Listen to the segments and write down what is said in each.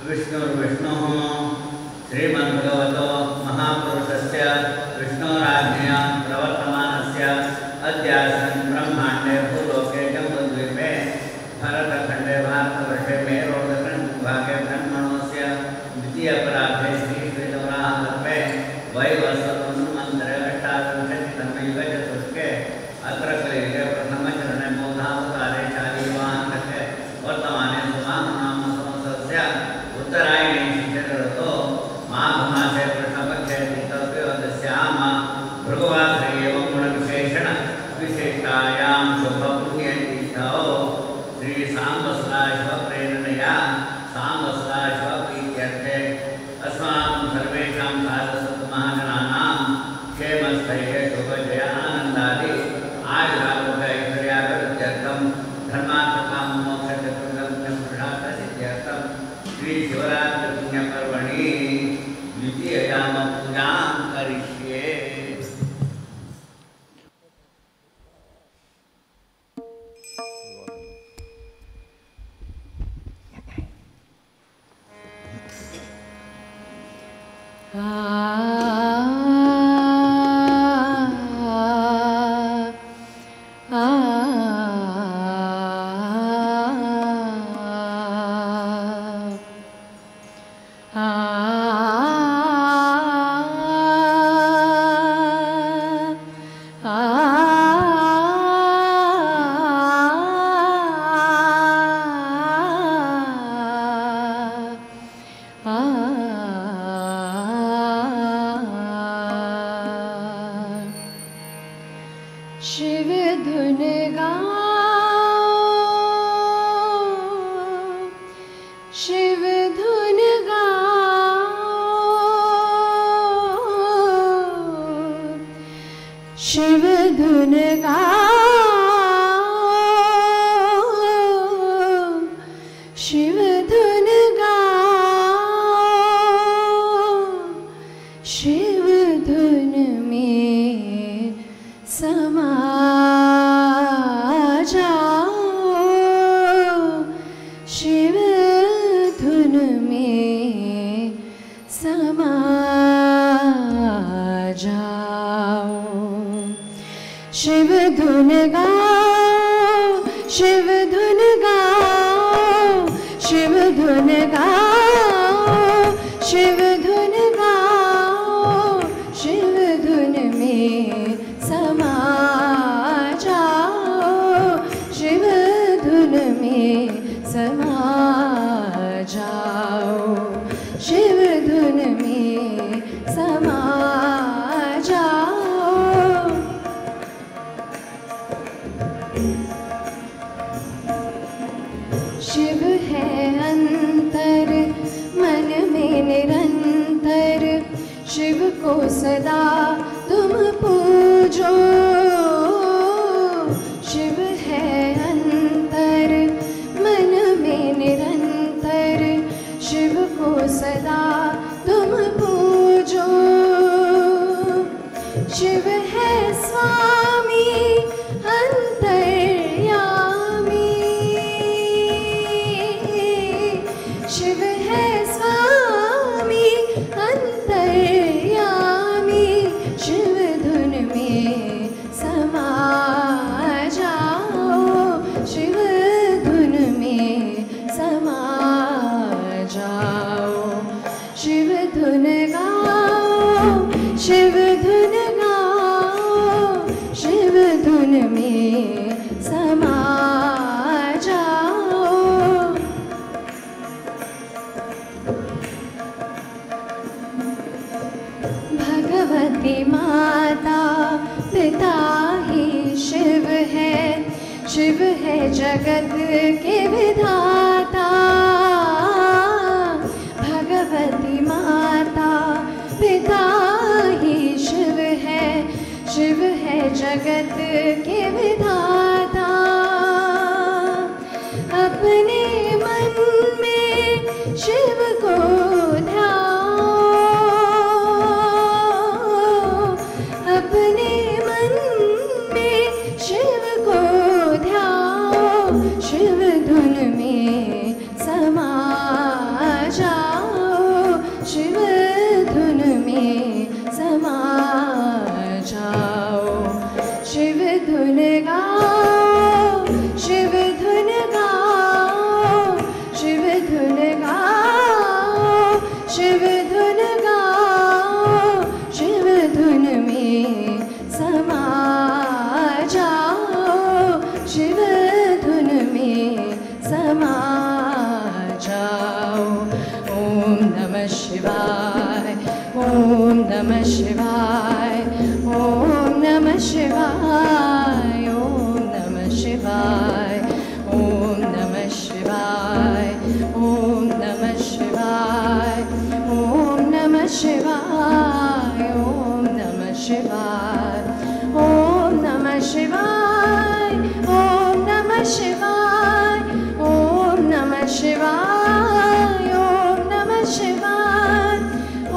विष्णुर्विष्णुः श्रीमद्भगवतो महापुरुषस्य विष्णोराज्ञया प्रवर्तमानस्य अद्यासन् ब्रह्माण्डे भूलोके जम्बूद्वीपे भरतखण्डे भारतवर्षे मेरोदकभागे ब्रह्मणोऽस्य द्वितीयपरार्धे श्रीश्रीधवराहकल्पे वैवस्वतमन्वन्तरे अष्टाविंशतितमयुगचतुष्के अग्रकलियुगे प्रथमचरणे मोधावतारे शालीवाहनके वर्तमाने सुमाहनाम संवत्सरस्य उत्तरायणे शिशिरऋतो माघमासे कृष्णपक्षे तीर्थोदस्याम भृगुवासरे एवं गुणविशेषण विशेषायां शुभपुण्यतीर्थौ श्रीसाम्बसदाशिवप्रेरणया साम्बसदाशिवप्रीत्यर्थे अस्माकं सर्वेषां साधुसत्महाजनानां क्षेमस्थैर्य शुभजय आनन्दादि आयुरारोग्यैश्वर्याभिवृद्ध्यर्थं धर्मार्थकाममोक्षचतुर्गम्यपुरुषार्थसिद्ध्यर्थं श्रीशिवरात्रिपुण्यपर्वणि द्वितीययामपूजां करिष्ये। शिव धुन गाओ, शिव धुन गाओ, शिव धुन गाओ, शिव धुन गाओ, शिव धुन में समा जाओ, शिव धुन में समा जाओ। शिव धुन गाओ, शिव धुन गाओ, शिव धुन गाओ, शिव धुन गाओ, शिव धुन में समा जाओ, शिव धुन में समा जाओ, शिव धुन में समा जाओ। शिव है अंतर मन में निरंतर, शिव को सदा तुम पूजो। शिव है अंतर मन में निरंतर, शिव को सदा तुम पूजो। शिव है स्वामी अंतर्यामी, शिव है स्वामी अंतर्यामी, शिव धुन में समा जाओ, शिव धुन में समा जाओ। शिव धुन गाओ, शिव धुन गाओ, शिव धुन में समा जाओ। भगवती माता पिता ही शिव है, शिव है जगत के विधाता। भगवती माता पिता ही शिव है, शिव है जगत के विधाता। अपने मन में शिव को ध्याओ, अपने मन में शिव को ध्याओ, शिव धुन में समा जाओ। शिवाय ओम नमः शिवाय ओम नमः शिवाय ओम नमः शिवाय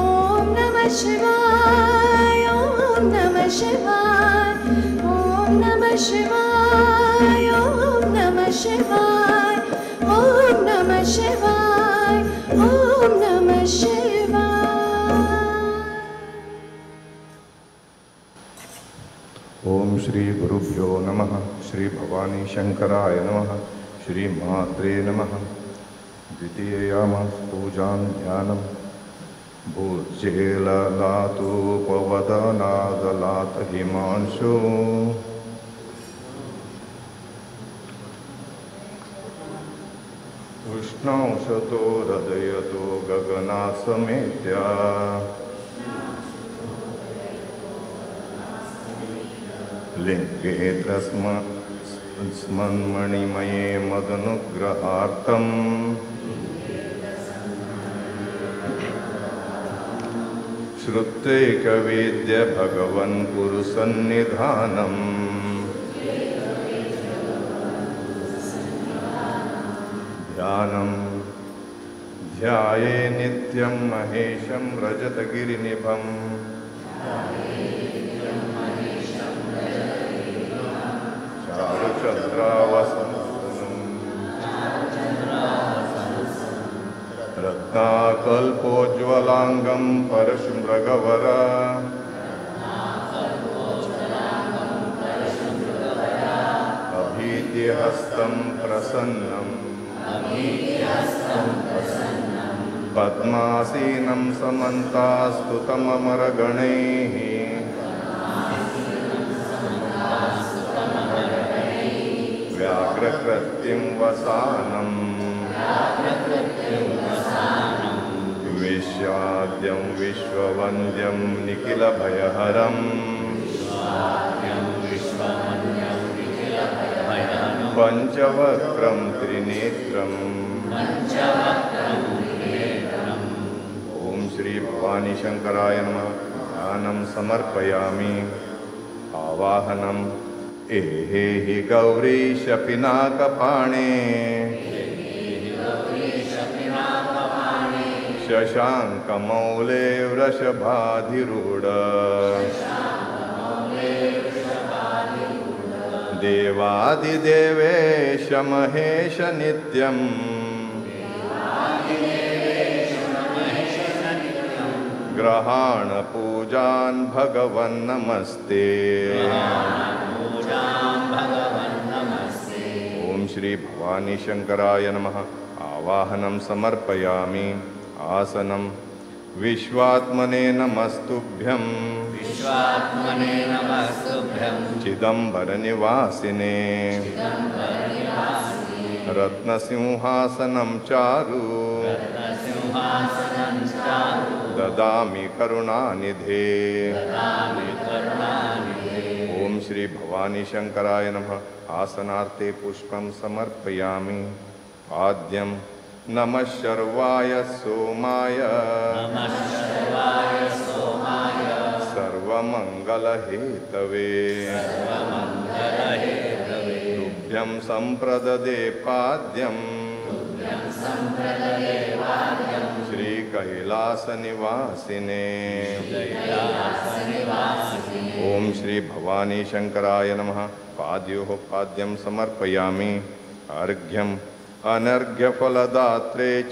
ओम नमः शिवाय ओम नमः शिवाय ओम नमः शिवाय ओम नमः शिवाय ओम नमः शिवाय ओम नमः शिवाय। ओम श्री गुरुभ्यो नमः। श्री भवानी शंकराय नमः। श्री मात्रे नमः। द्वितीययाम पूजां ध्यानं भुजेललातोपवदनादलात हिमांशो उष्णौषतो हृदयतो गगनासमेत्या लिंगे स्मन्मणिमये मदनुग्रहार्थम् श्रुत्यैकवेद्य भगवन् पुरुषन्निधानम् ध्यानं ध्याये नित्यं महेशं रजतगिरिनिभम् रत्नाकल्पोज्ज्वलाङ्गं परशुमृगवर अभीतिहस्तं प्रसन्नं पद्मासीनं समन्तास्तुतममरगणैः व्याघ्रकृत्तिं वसानं विश्वाद्यं विश्ववन्द्यं निखिलभयहरम् पंचवक्त्रं त्रिनेत्रम् ओम श्री भवानी शंकराय नमः। ध्यानं समर्पयामि। आवाहनम् एहे हि गौरीश पिनाकपाणे शशाङ्कमौले वृषभाधिरूढ देवादिदेवेश महेश नित्यम् ग्रहाण पूजान् भगवन् नमस्ते। ओम श्री भवानी शंकराय नमः। आवाहनं समर्पयामि। आसनं विश्वात्मने नमस्तुभ्यं विश्वात्मने नमस्तुभ्यं चिदंबरनिवासिने रत्नसिंहासनं चारु ददामि करुणानिधे। ओम श्री भवानी शंकराय नमः। आसनार्थे पुष्पं समर्पयामि। आद्यं नमः शर्वाय सोमाय सर्वमंगलहेतवे तुभ्यं संप्रददे पाद्यं श्रीकैलासनिवासिने। ओम श्री भवानी शंकराय नमः। पाद्योः पाद्यं समर्पयामि। अर्घ्यम् अनर्घ्यफलदात्रे च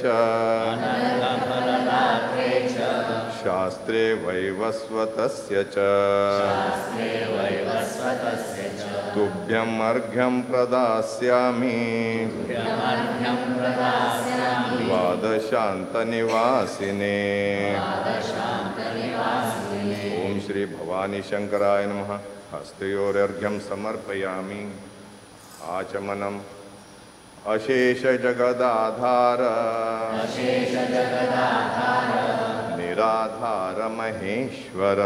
शास्त्रे वैवस्वतस्य च तुभ्यम् अर्घ्यं प्रदास्यामि द्वादशान्तनिवासिने। ओम श्री भवानी शंकराय नमः। हस्तयोरर्घ्यं समर्पयामि। आचमनम् अशेष जगदाधार निराधार महेश्वर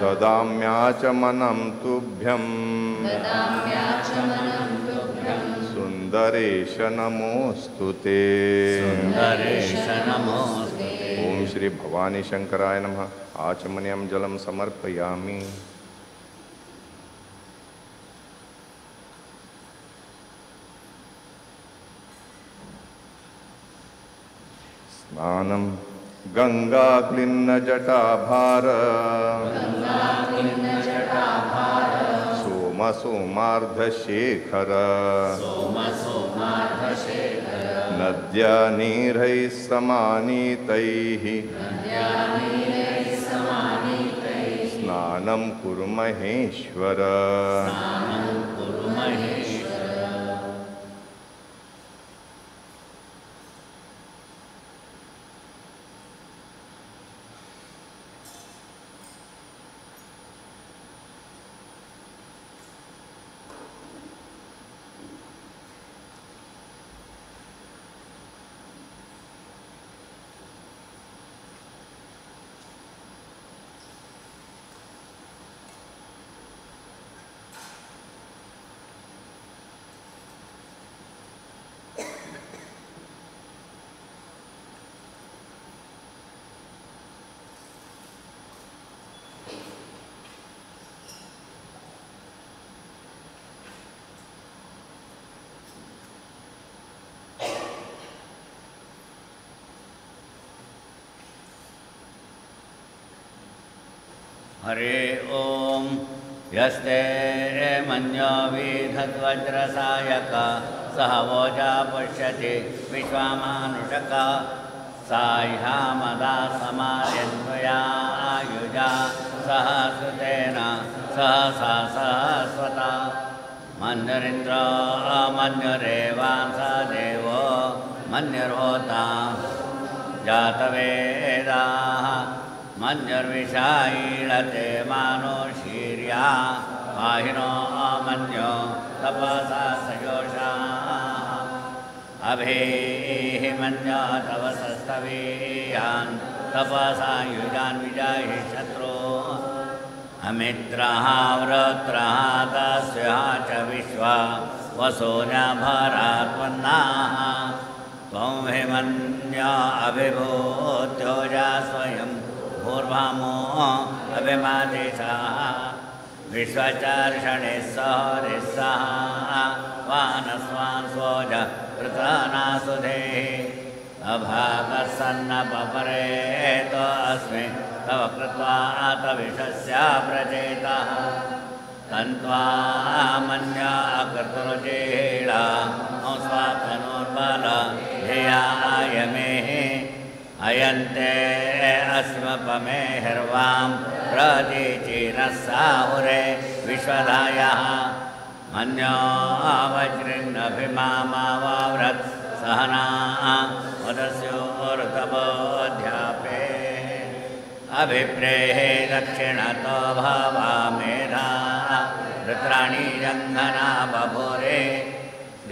ददाम्याचमनं तुभ्यं सुंदरेश नमोस्तुते। ओम श्री भवानी शंकराय नमः। आचमनीयं जलं समर्पयामि। स्नानं गंगाक्लिन्नजटाभार सोमार्धशेखर नद्या नीरैः समानीतैः स्नानं कुरु महेश्वर। हरे ओम यस्ते मन्यो विधद्वज्रसायक सह वोजा पुष्यति विश्वमानुषक साह्यामदा समायन्वया आयुजा सह सुतेन सहसा सहस्वता मन्युरिन्द्र मन्युरेवांस देवो मन्युर्होता जातवेदाः मन्युर्विषायीणते मानुषीर्या पाहिनो मन्यो तपसा सयोषाः अभेहि मन्यो तवसस्तवीयान् तपसा युजान् विजाहि शत्रो अमित्रः वृत्रः तस्यः च विश्वा वसून्यभरात्मन्नाः त्वं हिमन्या अभिभूत्योजा स्वयं पूर्वामो अभिमादेशाः विश्वचर्षणे सहरिस्सः वानस्वान् स्वोज कृतनासुधेः अभागसन्नपपरेतो अस्मि तव कृत्वा तविषस्य प्रचेतः तन्त्वा मन्या अकृतरुचेला स्वात्मनोर्बल ध्येयाय मे अयन्ते अस्मपमेहिर्वां प्रतीचिनः साहुरे विश्वदायः मन्यो वज्रिन्नभिमामावाव्रत् सहना वदस्योर्तपोऽध्यापे अभिप्रेः दक्षिणतो भवामेधा रुद्राणि जङ्घना बभूरे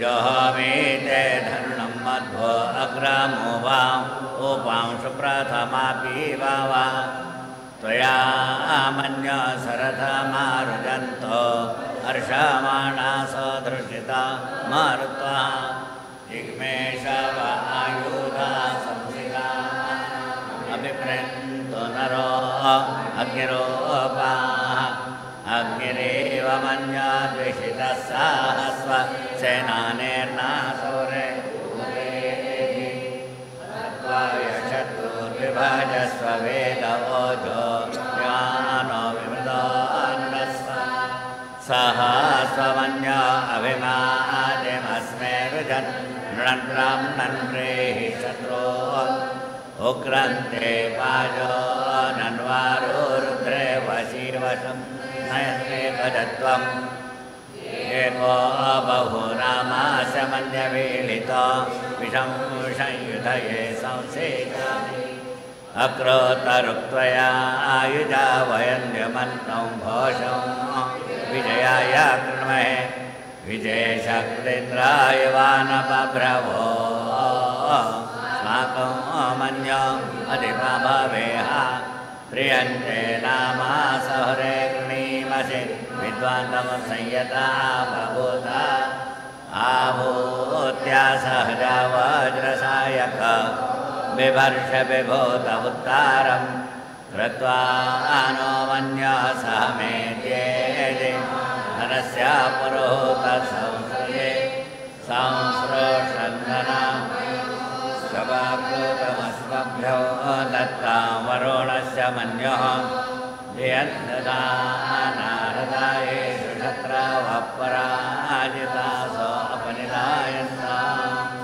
जोहमीते धरुणं मध्वो अग्रमो वा उपांशु प्रथमापि वा त्वया मन्यो सरथमारुजन्तो हर्षमाणा सदृशिता मारुत्वा जिग्मेष वा आयुधा संसिता अभिप्रेन्तो नरो अग्निरोपाः अग्निरेव मन्यो द्विषितः सहस्व सेनानेर्नासुरे शत्रुर्विभजस्व वेद ओजो ज्ञानो विमृतोऽन्नस्व सहस्वमन्यो अभिमादिमस्मे रुजन् नृणन् नन्प्रेहि शत्रो उग्रन्ते पाजो नन्वारो रुद्रे वशीवशं नयस्मे गजत्वम् एको बहुरामाश मन्यवीलितो विषं संयुधये संसेचामि अक्रोतरुक्त्वया आयुजा वयन्यमन्तं भोषं विजयाय कृण्महे विजयशक्तीन्द्राय वानपभ्रवो अस्माकं मन्यो अधिपा भवेह प्रियन्ते नामा सहरे गृणीमसि विद्वान्तम संयता बभूता आहूत्या सहजा वज्रसायक बिभर्ष विभूत उत्तारं कृत्वा नो मन्यः सह मेद्येदे धनस्य पुरोहूत संस्रये संस्रोषन्दना शवाकृतमस्मभ्यो दत्तां वरुणस्य मन्यः धियन्नदानारदायेषु शत्रवः पराजितासो अपनिधायन्ताम्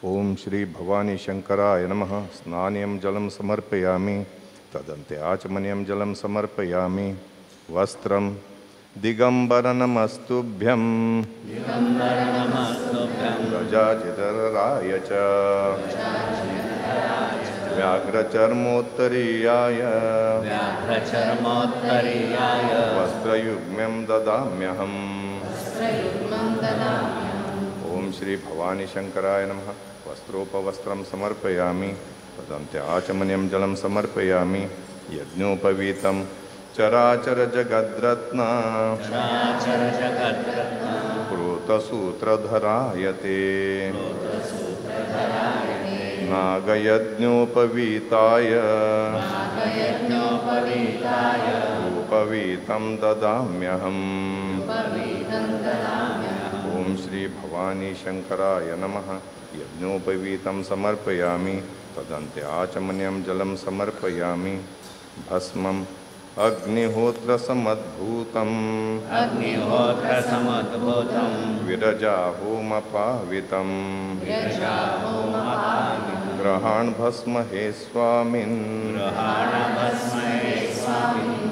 ओम श्री भवानी शंकराय नमः। स्नान्यं जलं समर्पयामि, तदन्ते आचमनीयं जलं समर्पयामि। वस्त्रं दिगंबरनमस्तुभ्यं गजाचिदराय च व्याघ्रचर्मोत्तरीयाय वस्त्रयुग्म्यं ददाम्यहम्। ओम श्री भवानी शंकराय नमः। वस्त्रोपवस्त्रं समर्पयामि, तदन्ते आचमनीयं जलं समर्पयामि। यज्ञोपवीतं चराचर जगद्रत्न प्रोतसूत्रधरायते नागयज्ञोपवीताय उपवीतं ददाम्यहम्। ओम श्री भवानी शंकराय नमः। यज्ञोपवीतं समर्पयामि, तदन्ते आचमनीयं जलं समर्पयामि। भस्मम् अग्निहोत्रसमद्भूतं विरजाहोमपावितं ग्रहाण भस्म हे स्वामिन्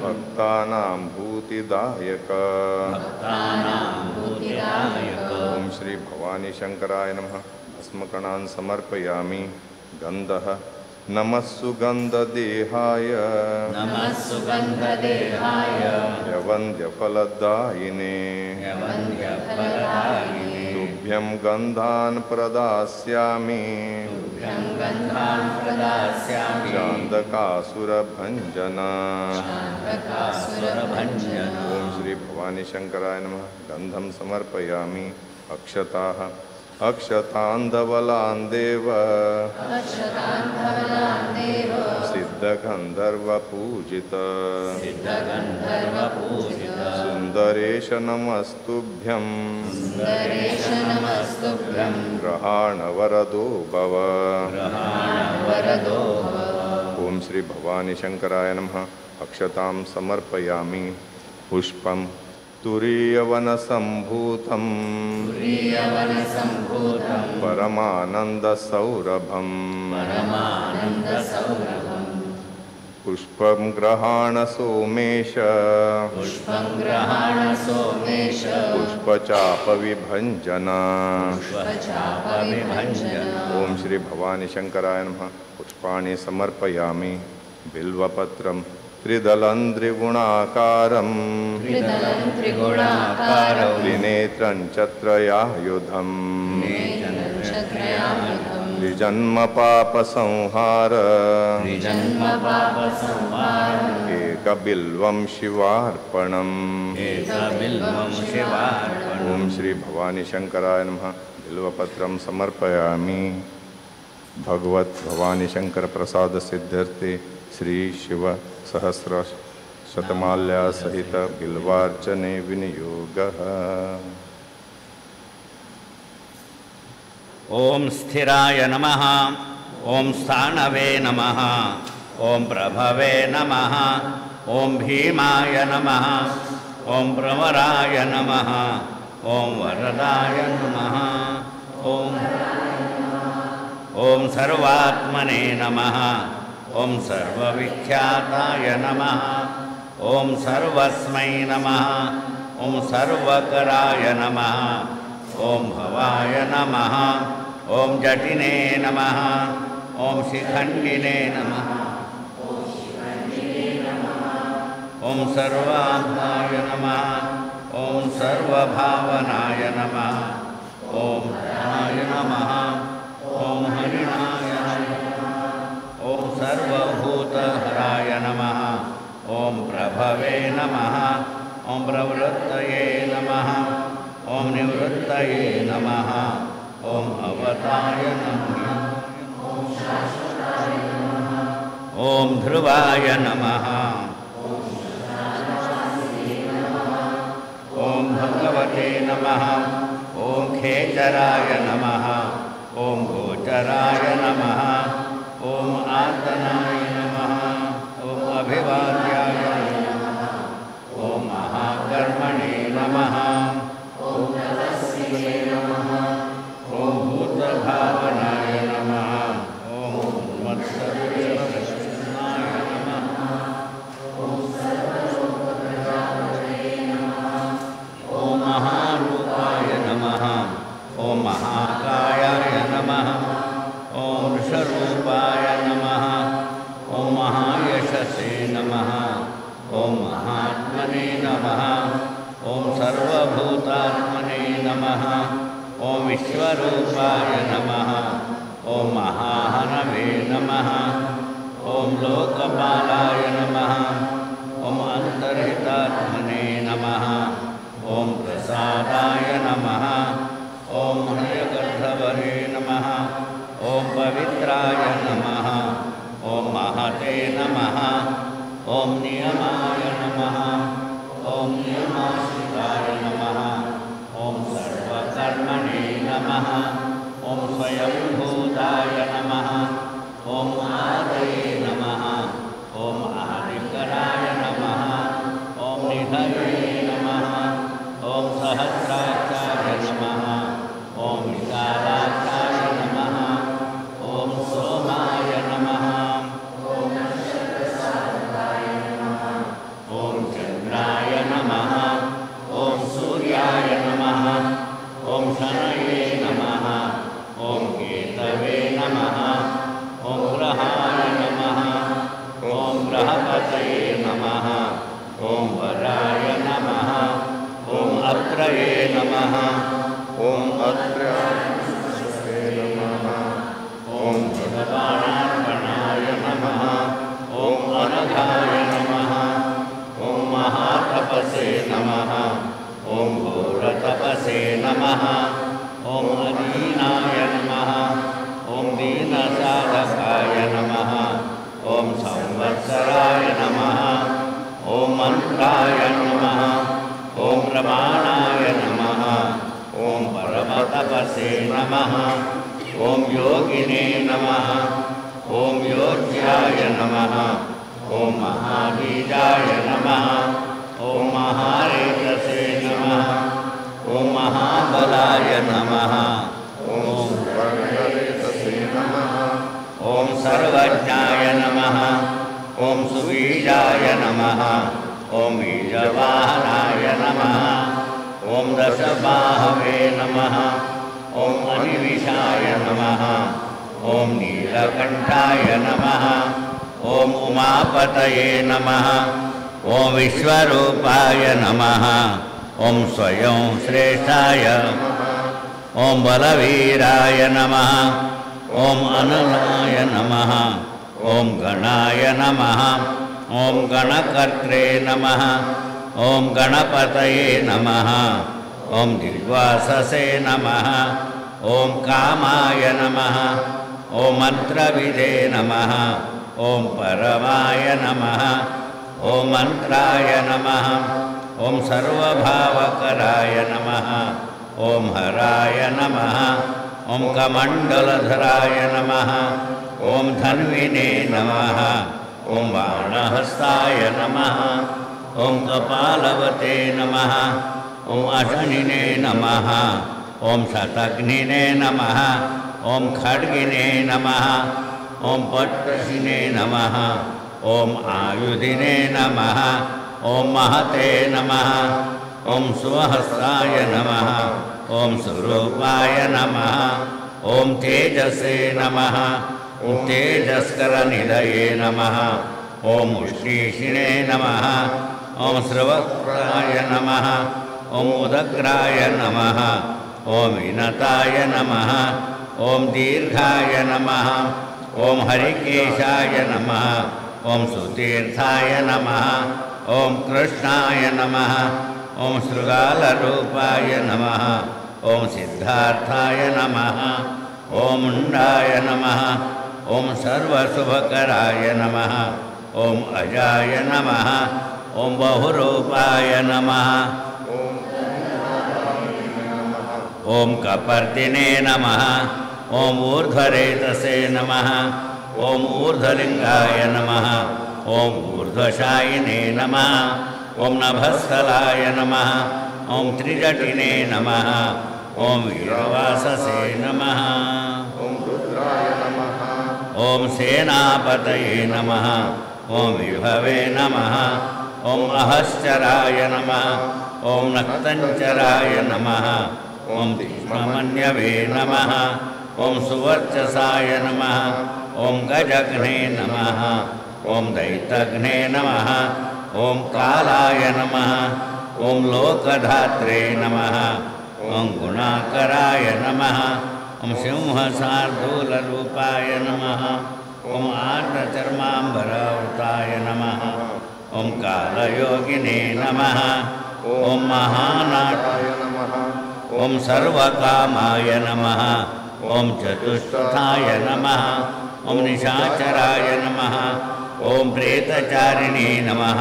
भक्तानां भूतिदायक। ओम श्री भवानी शंकराय नमः। भस्मकणान् समर्पयामि। गन्धः नमः सुगन्धदेहाय यवन्द्यफलदायिने तुभ्यं गन्धान् प्रदास्यामि चान्दकासुरभञ्जन। ओम श्री भवानी शंकराय नमः। गन्धं समर्पयामि। अक्षताः अक्षतान्धवलान् देव सिद्धगन्धर्वपूजित सुन्दरेश नमस्तुभ्यं ग्रहाणवरदो भव। ओम श्री भवानी शंकराय नमः। अक्षतां समर्पयामि। पुष्पं तुरीयवनसम्भूतं परमानन्दसौरभं पुष्पं गृहाण सोमेश पुष्पचापविभञ्जन। ओम श्री भवानी शंकराय नमः। पुष्पाणि समर्पयामि। बिल्वपत्रं त्रिदलं त्रिगुणाकारं त्रिनेत्रं चत्रयायुधं द्विजन्म पापसंहार एकबिल्वं शिवार्पणम्। ओम श्री भवानी शंकराय नमः। बिल्वपत्रं समर्पयामि। भगवत भवानी शंकर प्रसाद सिद्ध्यर्थे श्री शिव सहस्र शतमाल्या सहित बिल्वार्चने विनियोगः। ओम स्थिराय नमः। ओम स्थानवे नमः। ओम प्रभवे नमः। ओम भीमाय नमः। ओम प्रवराय नमः। ओम वरदाय नमः। ओम सर्वात्मने नमः। ओम सर्वविख्याताय नमः। ओम सर्वस्मै नमः। ओम सर्वकराय नमः। ओम भवाय नमः। ओम जटिने नमः। ओम शिखंडिने नमः। ओम सर्वात्माय नमः। ओम सर्वभावनाय नमः। ओम हराय नमः। ओम हरिणाय नमः। ओम सर्वभूतहराय नमः। ओम प्रभवे नमः। ओम प्रवृत्तये नमः। ओम निवृत्तये नमः। ओम अवताय नमः। ओम ध्रुवाय नमः। ओम भगवते नमः। ओम खेचराय नमः। ओम गोचराय नमः। ओम आर्तनाय नमः। ओम अभिवाद्याय नमः। ओम महाकर्मणे नमः। ओम तपस्विने नमः। ओम भूतभावनाय नमः। ओम मत्सर्वप्रसन्नाय नमः। ओम सर्वलोकप्रजापतये नमः। ओम महारूपाय नमः। ओम महाकायाय नमः। ओम वृषरूपाय नमः। ओम महायशसे नमः। ओम महात्मने नमः। ओम सर्वभूतात्मने नमः। ओम विश्वरूपाय नमः। ओम महाहनवे नमः। ओम लोकपालाय नमः। ओम अंतर्हितात्मने नमः। ओम प्रसादाय नमः। ओम हृदयगर्भवरे नमः। ओम पवित्राय नमः। ओम महते नमः। ओम नियमाय नमः। ओम नियमाश्रिताय नमः। ओम सर्वकर्मणे नमः। ओम स्वयंभूताय नमः। ओम आदये नमः। ओम आदिकराय नमः। ओम निधये नमः। ओम सहस्राक्षाय नमः। ओम विशालाक्षाय नमः। ओम सोमाय नमः। ओम नक्षत्रसाधकाय नमः। ओम चंद्राय नमः। ओम सूर्याय नमः। ओम शनये नमः। ओम केतवे नमः। ओम ग्रहाय नमः। ओम ग्रहपतये नमः। ओम वराय नमः। ओम अत्रये नमः। ओम अत्र्याय नमः। ओम भगवानार्पणाय नमः। ओम अनघाय नमः। ओम महातपसे नमः। ओम घोरतपसे नमः। ओम अदीनाय नमः। ओम दीनसाधकाय नमः। ओम संवत्सराय नमः। ओम मंत्राय नमः। ओम प्रमाणाय नमः। ओम परमतपसे नमः। ओम योगिने नमः। ओम योग्याय नमः। ओम महाबीजाय नमः। ॐ महारेतसे नमः ॐ महाबलाय नमः ॐ वर्णरेतसे नमः ॐ सर्वज्ञाय नमः ॐ सुबीजाय नमः ॐ बीजवाहनाय नमः ॐ दशबाहवे नमः ॐ अनिविशाय नमः ॐ नीलकण्ठाय नमः ॐ उमापतये नमः ॐ विश्वरूपाय नमः ॐ स्वयं श्रेष्ठाय ॐ बलवीराय नमः ॐ अनलाय नमः ॐ गणाय नमः ॐ गणकर्त्रे नमः ॐ गणपतये नमः ॐ दिग्वाससे नमः ॐ कामाय नमः ॐ मन्त्रविदे नमः ॐ परमाय नमः ॐ मन्त्राय नमः ॐ सर्वभावकराय नमः ॐ हराय नमः ॐ कमण्डलधराय नमः ॐ धन्विने नमः ॐ बाणहस्ताय नमः ॐ कपालवते नमः ॐ अशनिने नमः ॐ शतघ्निने नमः ॐ खड्गिने नमः ॐ पट्टशिने नमः ॐ आयुधिने नमः ॐ महते नमः ॐ स्वहस्ताय नमः ॐ स्वरूपाय नमः ॐ तेजसे नमः ॐ तेजस्करनिलये नमः ॐ उष्णीषिणे नमः ॐ श्रवक्राय नमः ॐ उदग्राय नमः ॐ विनताय नमः ॐ दीर्घाय नमः ॐ हरिकेशाय नमः ॐ सुतीर्थाय नमः ॐ कृष्णाय नमः ॐ शृगालरूपाय नमः ॐ सिद्धार्थाय नमः ॐ मुण्डाय नमः ॐ सर्वशुभकराय नमः ॐ अजाय नमः ॐ बहुरूपाय नमः ॐ कपर्दिने नमः ॐ ऊर्ध्वरेतसे नमः ॐ ऊर्ध्वलिङ्गाय नमः ॐ ऊर्ध्वशायिने नमः ॐ नभस्थलाय नमः ॐ त्रिजटिने नमः ॐ वीरवाससे नमः ॐ रुद्राय नमः ॐ सेनापतये नमः ॐ विभवे नमः ॐ अहश्चराय नमः ॐ नक्तञ्चराय नमः ॐ भीष्ममन्यवे नमः ॐ सुवर्चसाय नमः ॐ गजघ्ने नमः ॐ दैत्यघ्ने नमः ॐ कालाय नमः ॐ लोकधात्रे नमः ॐ गुणाकराय नमः ॐ सिंहशार्दूलरूपाय नमः ॐ आर्द्रचर्माम्बरावृताय नमः ॐ कालयोगिने नमः ॐ महानाटाय नमः ॐ सर्वकामाय नमः ॐ चतुष्पथाय नमः ॐ निशाचराय नमः ॐ प्रेतचारिणे नमः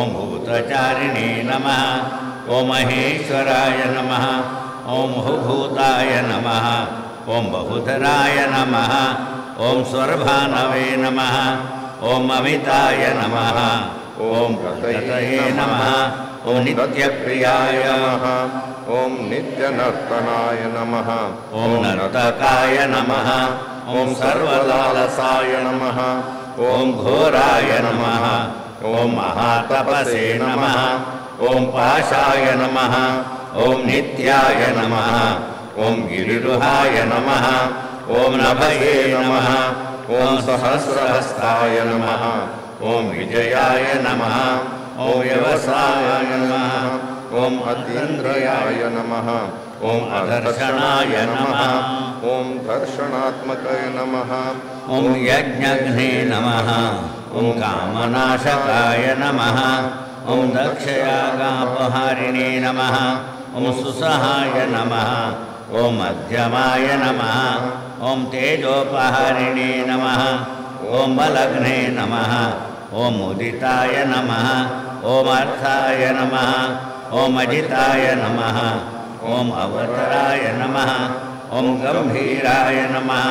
ॐ भूतचारिणे नमः ॐ महेश्वराय नमः ॐ बहुभूताय नमः ॐ बहुधराय नमः ॐ स्वर्भानवे नमः ॐ अमिताय नमः ॐ प्रतये नमः ॐ नित्यप्रियाय नमः ॐ नित्यनर्तनाय नमः ॐ नर्तकाय नमः ॐ सर्वलालसाय नमः ॐ घोराय नमः ॐ महातपसे नमः ॐ पाशाय नमः ॐ नित्याय नमः ॐ गिरिरुहाय नमः ॐ नभये नमः ॐ सहस्रहस्ताय नमः ॐ विजयाय नमः ॐ व्यवसायाय नमः ॐ अतीन्द्रियाय नमः ॐ अदर्शनाय नमः ॐ दर्शनात्मकाय नमः ॐ यज्ञघ्ने नमः ॐ कामनाशकाय नमः ॐ दक्षयागापहारिणे नमः ॐ सुसहाय नमः ॐ मध्यमाय नमः ॐ तेजोपहारिणे नमः ॐ बलघ्ने नमः ॐ मुदिताय नमः ॐ अर्थाय नमः ॐ अजिताय नमः ॐ अवतराय नमः ॐ गम्भीराय नमः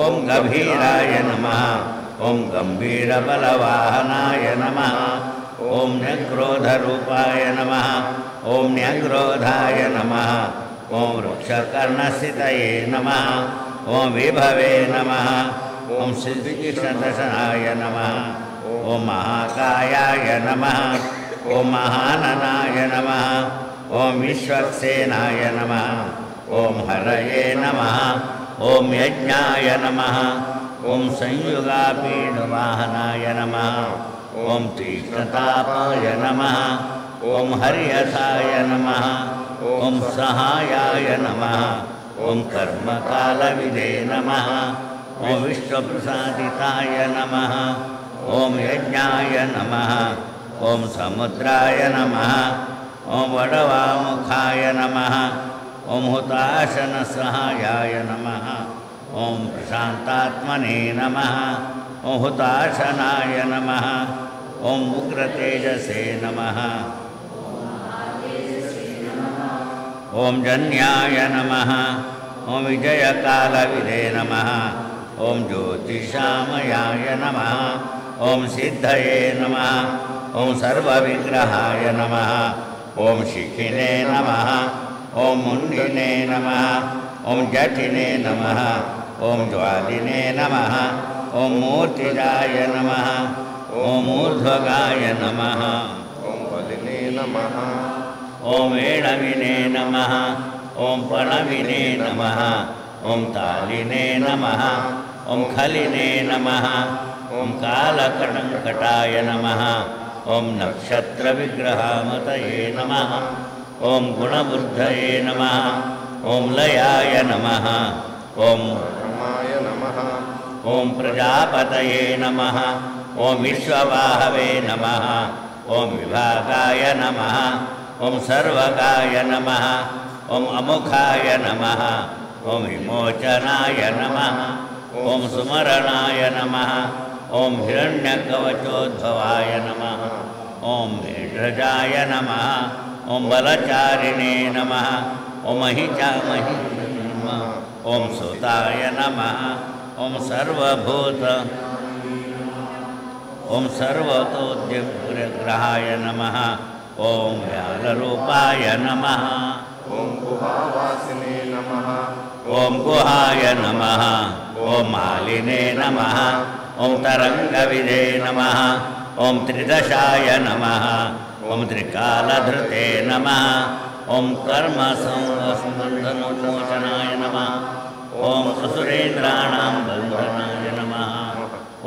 ॐ गभीराय नमः ॐ गम्भीरबलवाहनाय नमः ॐ न्यग्रोधरूपाय नमः ॐ न्यग्रोधाय नमः ॐ वृक्षकर्णस्थितये नमः ॐ विभवे नमः ॐ सिद्धिशतशनाय नमः ॐ महाकायाय नमः ॐ महाननाय नमः ॐ विश्वक्सेनाय नमः ॐ हरये नमः ॐ यज्ञाय नमः ॐ संयुगापीडवाहनाय नमः ॐ तीक्ष्णतापाय नमः ॐ हर्यसाय नमः ॐ सहायाय नमः ॐ कर्मकालविदे नमः ॐ विश्वप्रसादिताय नमः ॐ यज्ञाय नमः ॐ समुद्राय नमः ॐ वडवामुखाय नमः ॐ हुताशनसहायाय नमः ॐ प्रशान्तात्मने नमः ॐ हुताशनाय नमः ॐ उग्रतेजसे नमः ॐ जन्याय नमः ॐ विजयकालविदे नमः ॐ ज्योतिषामयाय नमः ॐ सिद्धये नमः ॐ सर्वविग्रहाय नमः ॐ शिखिने नमः ॐ मुण्डिने नमः ॐ जटिने नमः ॐ ज्वालिने नमः ॐ मूर्तिजाय नमः ॐ ऊर्ध्वगाय नमः ॐ बलिने नमः ॐ वेणविने नमः ॐ पणविने नमः ॐ तालिने नमः ॐ खलिने नमः ॐ कालकटङ्कटाय नमः ॐ नक्षत्रविग्रहामतये नमः ॐ गुणबुद्धये नमः ॐ लयाय नमः ॐ रमाय नमः ॐ प्रजापतये नमः ॐ विश्ववाहवे नमः ॐ विभागाय नमः ॐ सर्वगाय नमः ॐ अमुखाय नमः ॐ विमोचनाय नमः ॐ सुमरणाय नमः ॐ हिरण्यकवचोद्भवाय नमः ॐ मेढ्रजाय नमः ॐ बलचारिणे नमः ॐ महिचामहि नमः ॐ सुताय नमः ॐ सर्वभूत ॐ सर्वतोद्यग्रहाय नमः ॐ व्यालरूपाय नमः ॐ गुहावासिने नमः ॐ गुहाय नमः ॐ मालिने नमः ॐ तरङ्गविदे नमः ॐ त्रिदशाय नमः ॐ त्रिकालधृते नमः ॐ कर्मसंबन्धनोचनाय नमः ॐ असुरेन्द्राणां बन्धनाय नमः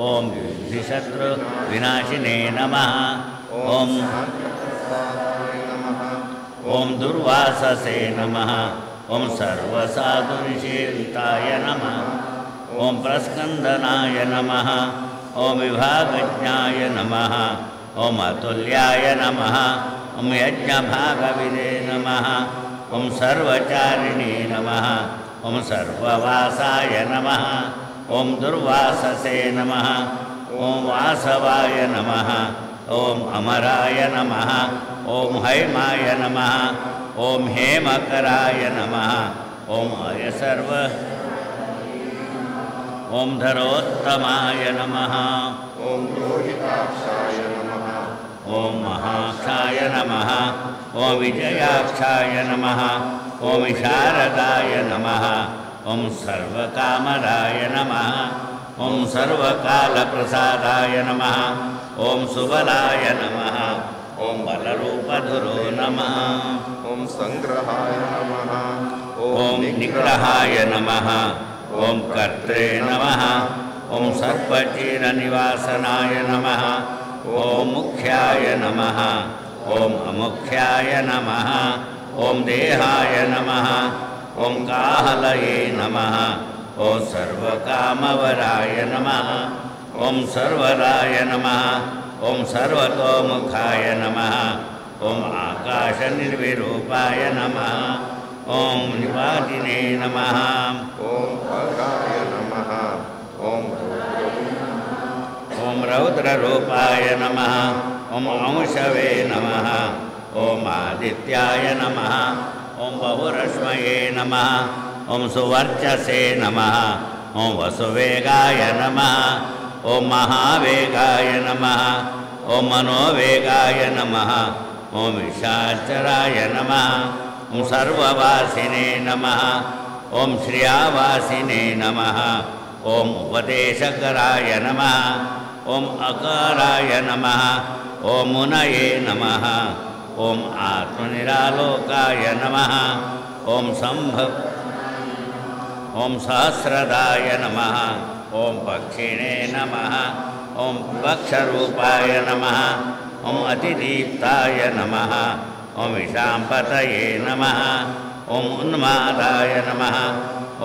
ॐ युद्धिशत्रुविनाशिने नमः ॐ ॐ दुर्वाससे नमः ॐ सर्वसाधुनिषेविताय नमः ॐ प्रस्कन्दनाय नमः ॐ विभागज्ञाय नमः ॐ अतुल्याय नमः ॐ यज्ञभागविदे नमः ॐ सर्वचारिणे नमः ॐ सर्ववासाय नमः ॐ दुर्वाससे नमः ॐ वासवाय नमः ॐ अमराय नमः ॐ हैमाय नमः ॐ हेमकराय नमः ॐ अयसर्व ॐ धरोत्तमाय नमः ॐ रोहिताक्षाय नमः ॐ महाक्षाय नमः ॐ विजयाक्षाय नमः ॐ शारदाय नमः ॐ सर्वकामराय नमः ॐ सर्वकालप्रसादाय नमः ॐ सुबलाय नमः ॐ बलरूपधुरो नमः ॐ सङ्ग्रहाय नमः ॐ निग्रहाय नमः ॐ कर्त्रे नमः ॐ सर्पचीरनिवासनाय नमः ॐ मुख्याय नमः ॐ अमुख्याय नमः ॐ देहाय नमः ॐ काहलये नमः ॐ सर्वकामवराय नमः ॐ सर्वराय नमः ॐ सर्वतोमुखाय नमः ॐ आकाशनिर्विरूपाय नमः ॐ निवादिने नमः ॐ खगाय नमः ॐ ॐ रौद्ररूपाय नमः ॐ अंशवे नमः ॐ आदित्याय नमः ॐ बहुरश्मये नमः ॐ सुवर्चसे नमः ॐ वसुवेगाय नमः ॐ महावेगाय नमः ॐ मनोवेगाय नमः ॐ विशाचराय नमः ॐ सर्ववासिने नमः ॐ श्रियावासिने नमः ॐ उपदेशकराय नमः ॐ अकाराय नमः ॐ मुनये नमः ॐ आत्मनिरालोकाय नमः ॐ सहस्रदाय नमः ॐ पक्षिणे नमः ॐ पक्षरूपाय नमः ॐ अतिदीप्ताय नमः ॐ विशाम्पतये नमः ॐ उन्मादाय नमः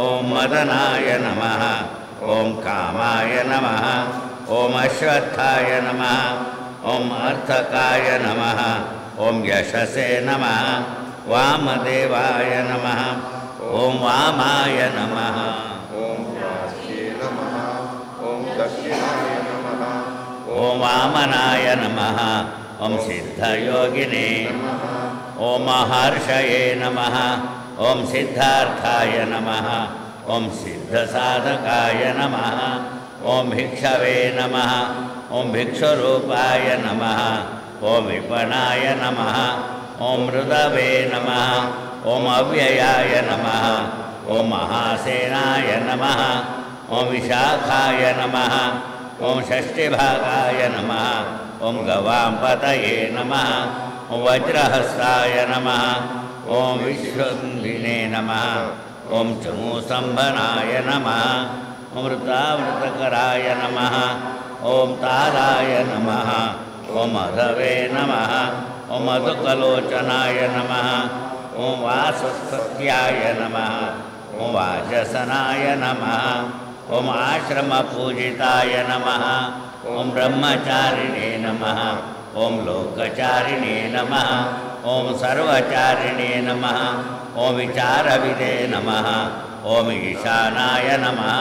ॐ मदनाय नमः ॐ कामाय नमः ॐ अश्वत्थाय नमः ॐ अर्थकाय नमः ॐ यशसे नमः वामदेवाय नमः ॐ वामाय नमः ॐ प्राच्ये नमः ॐ दक्षिणाय नमः ॐ वामनाय नमः ॐ सिद्धयोगिने ॐ महर्षये नमः ॐ सिद्धार्थाय नमः ॐ सिद्धसाधकाय नमः ॐ भिक्षवे नमः ॐ भिक्षुरूपाय नमः ॐ विपणाय नमः ॐ मृदवे नमः ॐ अव्ययाय नमः ॐ महासेनाय नमः ॐ विशाखाय नमः ॐ षष्टिभागाय नमः ॐ गवांपतये नमः ॐ वज्रहस्ताय नमः ॐ विश्वन्दिने नमः ॐ चमूसम्भनाय नमः ॐ वृतावृतकराय नमः ॐ ताराय नमः ॐ मधवे नमः ॐ मधुकलोचनाय नमः ॐ वासुसत्याय नमः ॐ वाजसनाय नमः ॐ आश्रमपूजिताय नमः ॐ ब्रह्मचारिणे नमः ॐ लोकचारिणे नमः ॐ सर्वचारिणे नमः ॐ विचारविदे नमः ॐ ईशानाय नमः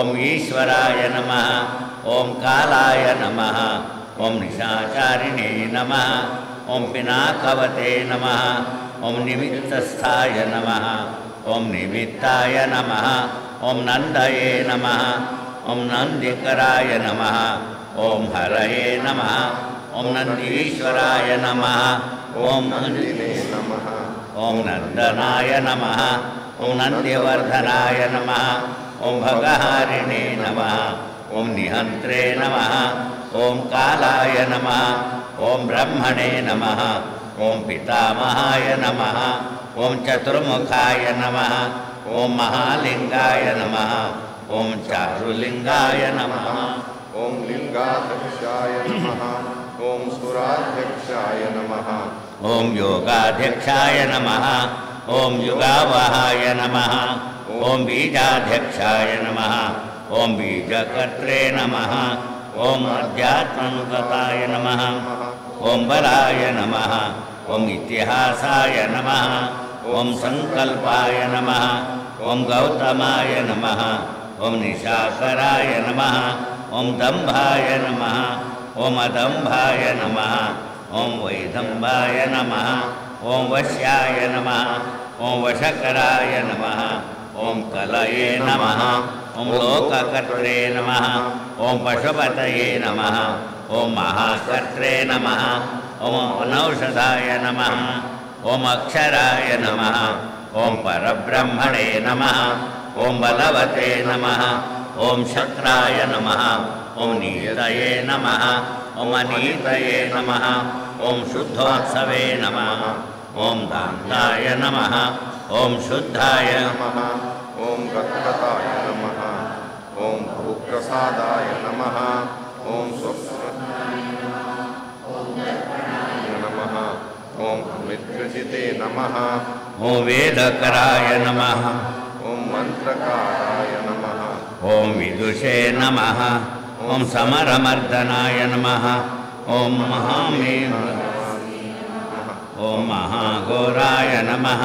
ॐ ईश्वराय नमः ॐ कालाय नमः ॐ निशाचारिणे नमः ॐ पिनाकवते नमः ॐ निमित्तस्थाय नमः ॐ निमित्ताय नमः ॐ नन्दये नमः ॐ नन्दिकराय नमः ॐ हरये नमः ॐ नन्दीश्वराय नमः ॐ नन्दिने नमः ॐ नन्दनाय नमः ॐ नन्द्यवर्धनाय नमः ॐ भगहारिणे नमः ॐ निहन्त्रे नमः ॐ कालाय नमः ॐ ब्रह्मणे नमः ॐ पितामहाय नमः ॐ चतुर्मुखाय नमः ॐ महालिंगाय नमः ॐ चारुलिंगाय नमः ॐ लिङ्गाध्यक्षाय नमः ॐ सुराध्यक्षाय नमः ॐ योगाध्यक्षाय नमः ॐ युगावहाय नमः ॐ बीजाध्यक्षाय नमः ॐ बीजकर्त्रे नमः ॐ अध्यात्मनुगताय नमः ॐ बलाय नमः ॐ इतिहासाय नमः ॐ संकल्पाय नमः ॐ गौतमाय नमः ॐ निशाकराय नमः ॐ दम्भाय नमः ॐ अदम्भाय नमः ॐ वैदम्भाय नमः ॐ वश्याय नमः ॐ वशकराय नमः ॐ कलये नमः ॐ लोककर्त्रे नमः ॐ पशुपतये नमः ॐ महाकर्त्रे नमः ॐ अनौषधाय नमः ॐ अक्षराय नमः ॐ परब्रह्मणे नमः ॐ बलवते नमः ॐ शक्राय नमः ॐ नीतये नमः ॐ अनीतये नमः ॐ शुद्धोत्सवे नमः ॐ दान्ताय नमः ॐ शुद्धाय नमः ॐ गत्कताय नमः ॐ भूप्रसादाय नमः ॐ स्वस्वनाय नमः ॐ अमित्रजिते नमः ॐ वेदकराय नमः ॐ मन्त्रकाराय नमः ॐ विदुषे नमः ॐ समरमर्दनाय नमः ॐ महामेव ॐ महाघोराय नमः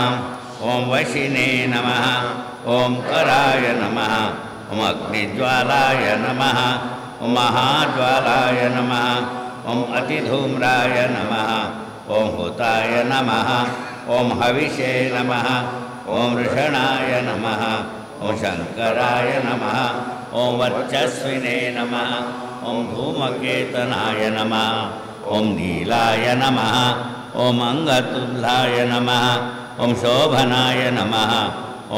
ॐ वशिने नमः ॐ कराय नमः ॐ अग्निज्वालाय नमः ॐ महाज्वालाय नमः ॐ अतिधूम्राय नमः ॐ हुताय नमः ॐ हविषे नमः ॐ वृषणाय नमः ॐ शङ्कराय नमः ॐ वर्चस्विने नमः ॐ धूमकेतनाय नमः ॐ नीलाय नमः ॐ अङ्गतुल्लाय नमः ॐ शोभनाय नमः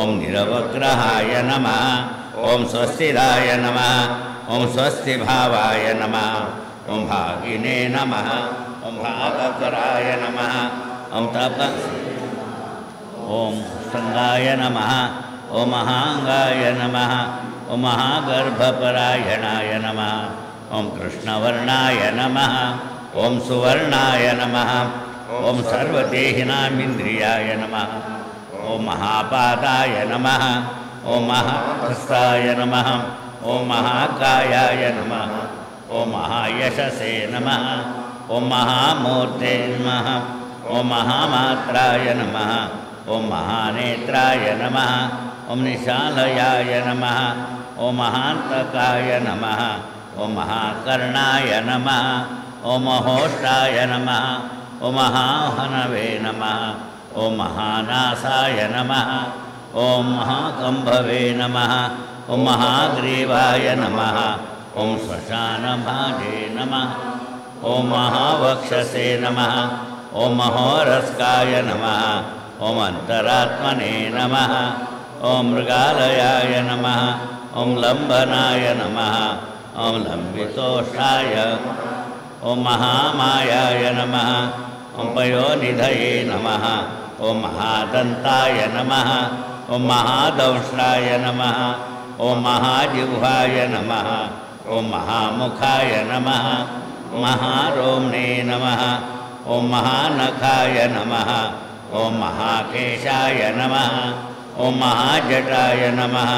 ॐ निरवग्रहाय नमः ॐ स्वस्तिदाय नमः ॐ स्वस्तिभावाय नमः ॐ भागिने नमः ॐ भागकराय नमः ॐ ॐ संगाय नमः ॐ महांगाय नमः ॐ महागर्भपरायणाय नमः ॐ कृष्णवर्णाय नमः ॐ सुवर्णाय नमः ॐ सर्वदेहिनामिन्द्रियाय नमः ॐ महापादाय नमः ॐ महाहस्ताय नमः ॐ महाकायाय नमः ॐ महायशसे नमः ॐ महामूर्ते नमः ॐ महामात्राय नमः ॐ महानेत्राय नमः ॐ निशालयाय नमः ॐ महान्तकाय नमः ॐ महाकर्णाय नमः ॐ महोष्टाय नमः ॐ महाहनवे नमः ॐ महानासाय नमः ॐ महाकम्भवे नमः ॐ महाग्रीवाय नमः ॐ श्मशानभाजे नमः ॐ महावक्षसे नमः ॐ महोरस्काय नमः ॐ अन्तरात्मने नमः ॐ मृगालयाय नमः ॐ लम्बनाय नमः ॐ लम्बितोषाय ॐ महामायाय नमः ॐ पयोनिधये नमः ॐ महादन्ताय नमः ॐ महादंष्ट्राय नमः ॐ महाजिह्वाय नमः ॐ महामुखाय नमः महारोम्णे नमः ॐ महानखाय नमः ॐ महाकेशाय नमः ॐ महाजटाय नमः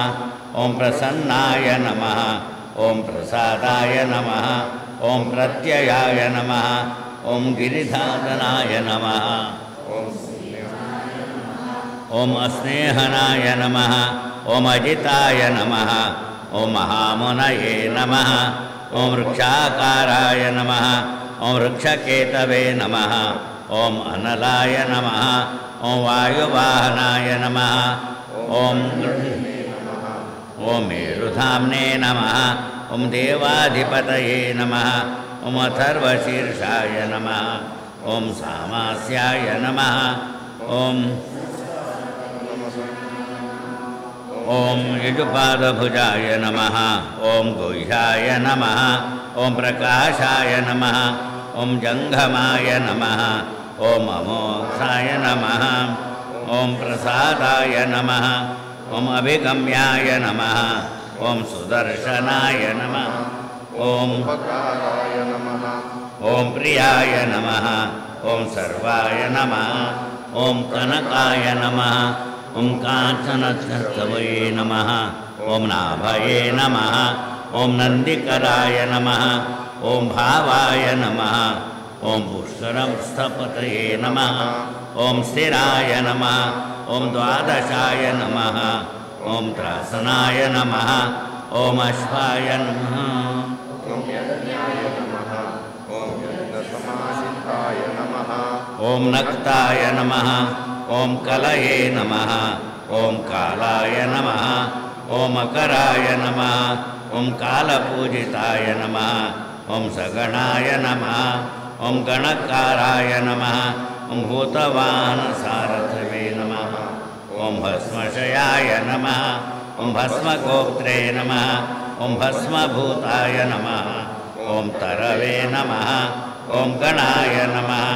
ॐ प्रसन्नाय नमः ॐ प्रसादाय नमः ॐ प्रत्ययाय नमः ॐ गिरिधारणाय नमः ॐ अस्नेहनाय नमः ॐ अजिताय नमः ॐ महामुनये नमः ॐ वृक्षाकाराय नमः ॐ वृक्षकेतवे नमः ॐ अनलाय नमः ॐ वायुवाहनाय नमः ॐ मेरुधाम्ने नमः ॐ देवाधिपतये नमः ॐ अथर्वशीर्षाय नमः ॐ सामास्याय नमः ॐ यजुपादभुजाय नमः ॐ गुह्याय नमः ॐ प्रकाशाय नमः ॐ जङ्घमाय नमः ॐ अमोक्षाय नमः ॐ प्रसादाय नमः ॐ अभिगम्याय नमः ॐ सुदर्शनाय नमः ॐ प्रियाय नमः ॐ सर्वाय नमः ॐ कनकाय नमः ॐ काञ्चनधर्तवये नमः ॐ नाभये नमः ॐ नन्दिकराय नमः ॐ भावाय नमः ॐ पुष्करस्थपतये नमः ॐ स्थिराय नमः ॐ द्वादशाय नमः ॐ त्रासनाय नमः ॐ अश्वाय नमः ॐ नक्ताय नमः ॐ कलये नमः ॐ कालाय नमः ॐ मकराय नमः ॐ कालपूजिताय नमः ॐ सगणाय नमः ॐ गणकाराय नमः ॐ भूतवाहनसारथिवे नमः ॐ भस्मशयाय नमः ॐ भस्मगोप्त्रे नमः ॐ भस्मभूताय नमः ॐ तरवे नमः ॐ गणाय नमः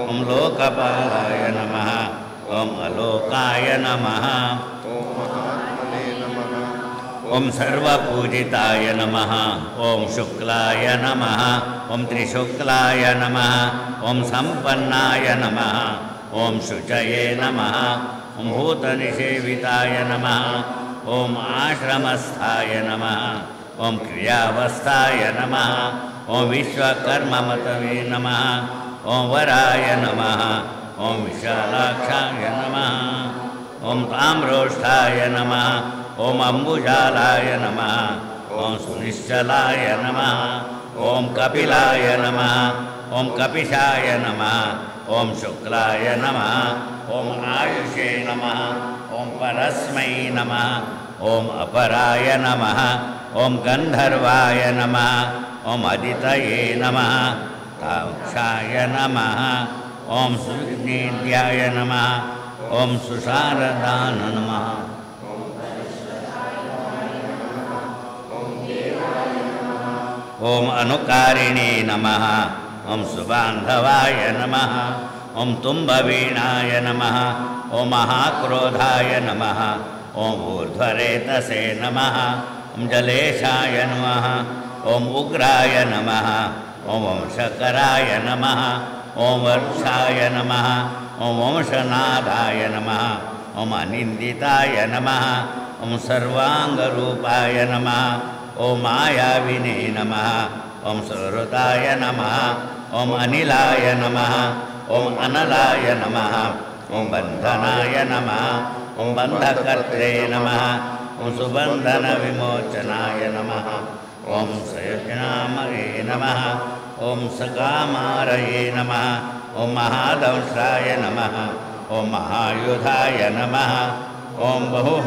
ॐ लोकपालाय नमः ॐ अलोकाय नमः ॐ सर्वपूजिताय नमः ॐ शुक्लाय नमः ॐ त्रिशुक्लाय नमः ॐ सम्पन्नाय नमः ॐ शुचये नमः ॐ भूतनिषेविताय नमः ॐ आश्रमस्थाय नमः ॐ क्रियावस्थाय नमः ॐ विश्वकर्ममतवे नमः ॐ वराय नमः ॐ विशालाक्षाय नमः ॐ ताम्रोष्ठाय नमः ॐ अम्बुजालाय नमः ॐ सुनिश्चलाय नमः ॐ कपिलाय नमः ॐ कपिशाय नमः ॐ शुक्लाय नमः ॐ आयुषे नमः ॐ परस्मै नमः ॐ अपराय नमः ओम गंधर्वाय नमः ओम अदितये नमः ताक्षाय नमः ओम सुविघ्नेद्याय नमः ओम सुशारदान नमः ओम अनुकारिणे नमः ओम सुबांधवाय नमः ओम तुम्बवीणाय नमः ओम महाक्रोधाय नमः ओम ऊर्ध्वरेतसे नमः ओम जलेशाय नमः ओम उग्राय नमः ओम वंशकराय नमः ओम वर्षाय नमः ओम वंशनादाय नमः ओम अनिंदिताय नमः ओम सर्वांगरूपाय नमः ओम मायाविने नमः ओम सुहृदाय नमः ओम अनिलाय नमः ओम अनलाय नमः ओम बंधनाय नमः ओम बंधकर्त्रे नमः ओम सुबंधन विमोचनाय नमः ओम सयज्ञामये नमः ओम सकामारये नमः ओम महादंशाय नमः ओम महायुधाय नमः ओम बहु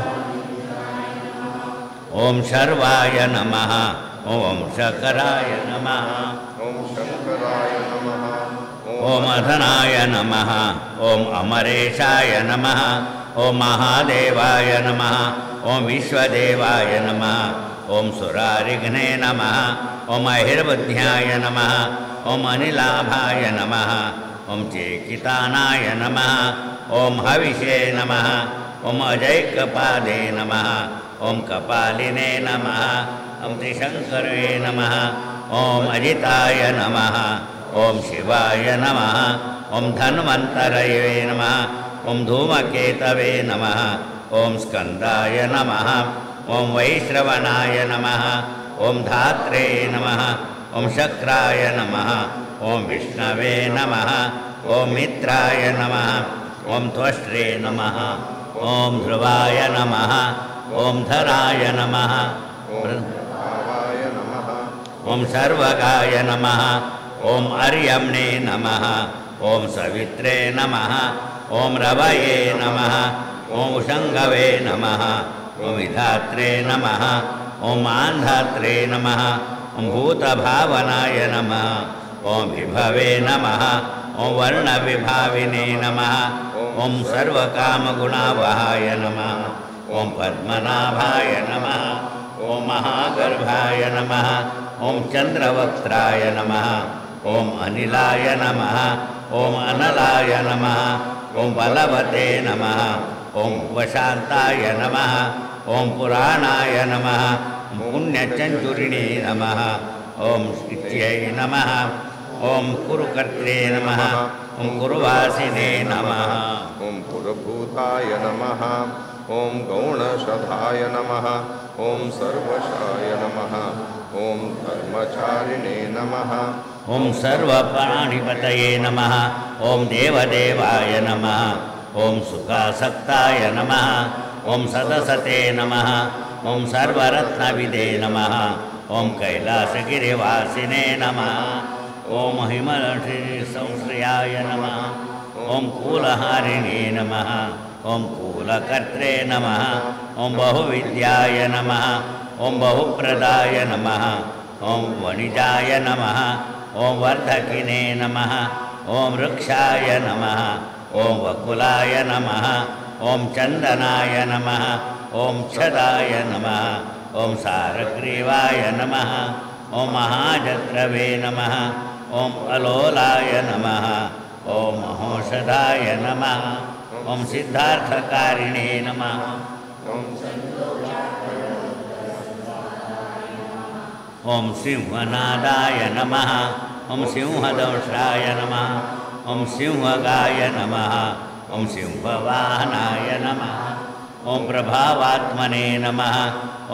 ओम शर्वाय नमः ओम शकराय नमः ओम शंकराय नमः ओम अधनाय नमः ओम अमरेशाय नमः ओम महादेवाय नमः ओम विश्वदेवाय नमः ओम सुरारिघ्ने नमः ओम अहिर्बुद्ध्याय नमः ओम अनिलाभाय नमः ओम चेकितानाय नमः ओम हविषे नमः ओम अजैकपादे नमः ओम कपालिने नमः ओम त्रिशंकरे नमः ओम अजिताय नमः ओम शिवाय नमः ओम धन्वन्तरये नमः ओम धूमकेतवे नमः ओम स्कंदाय नमः ओम वैश्रवणाय नमः ओम धात्रे नमः ओम शक्राय नमः ओम विष्णवे नमः ओम मित्राय नमः ओम त्वष्ट्रे नमः ओम ध्रुवाय नमः ओम धराय नमः भावाय नमः ओम सर्वगाय नमः ओम अर्यम्णे नमः ओम सवित्रे नमः ओम रवये नमः ओम शंगवे नमः ओम विधात्रे नमः ओम आन्धात्रे नमः ओम भूतभावनाय नमः ओम विभवे नमः ओम वर्णविभाविने नमः ओम सर्वकामगुणावहाय नमः ओम पद्मनाभाय नमः ओम महागर्भाय नमः ओम चंद्रवक्त्राय नमः ओम अनिलाय नमः ओम अनलाय नमः ओम बलवते नमः ओम उपशान्ताय नमः ओम पुराणाय नमः ओम पुण्यचंचुरिणे नमः ओम स्थित्यै नमः ओम कुरुकर्त्रे नमः ओम कुरुवासिने नमः ओम पुरभूताय नमः ओम गौणशधाय नमः ओम सर्वशाय नमः ओम धर्मचारिणे नमः ओम सर्वप्राणिपतये नमः ओम देवदेवाय नमः ओम सुखासक्ताय नमः ओम सदसते नमः ओम सर्वरत्नविदे नमः ओम कैलासगिरिवासिने नमः ओम हिमलसंश्रयाय नमः ओम कूलहारिणे नमः ओम कूलकर्त्रे नमः ओम बहुविद्याय नमः ओम बहुप्रदाय नमः ओम वणिजाय नमः ओम वर्धकिने नमः ओम वृक्षाय नमः ओम वकुलाय नमः ओम चंदनाय नमः ओम छदाय नमः ओम सारग्रीवाय नमः ओम महाजत्रवे नमः ओम अलोलाय नमः ओम महोषधाय नमः ओम सिद्धार्थकारिणे नमः ओम सिंहनादाय नमः ओम सिंहदंशाय नमः ओम सिंहगाय नमः ओम सिंहवाहनाय नमः ओम प्रभावात्मने नमः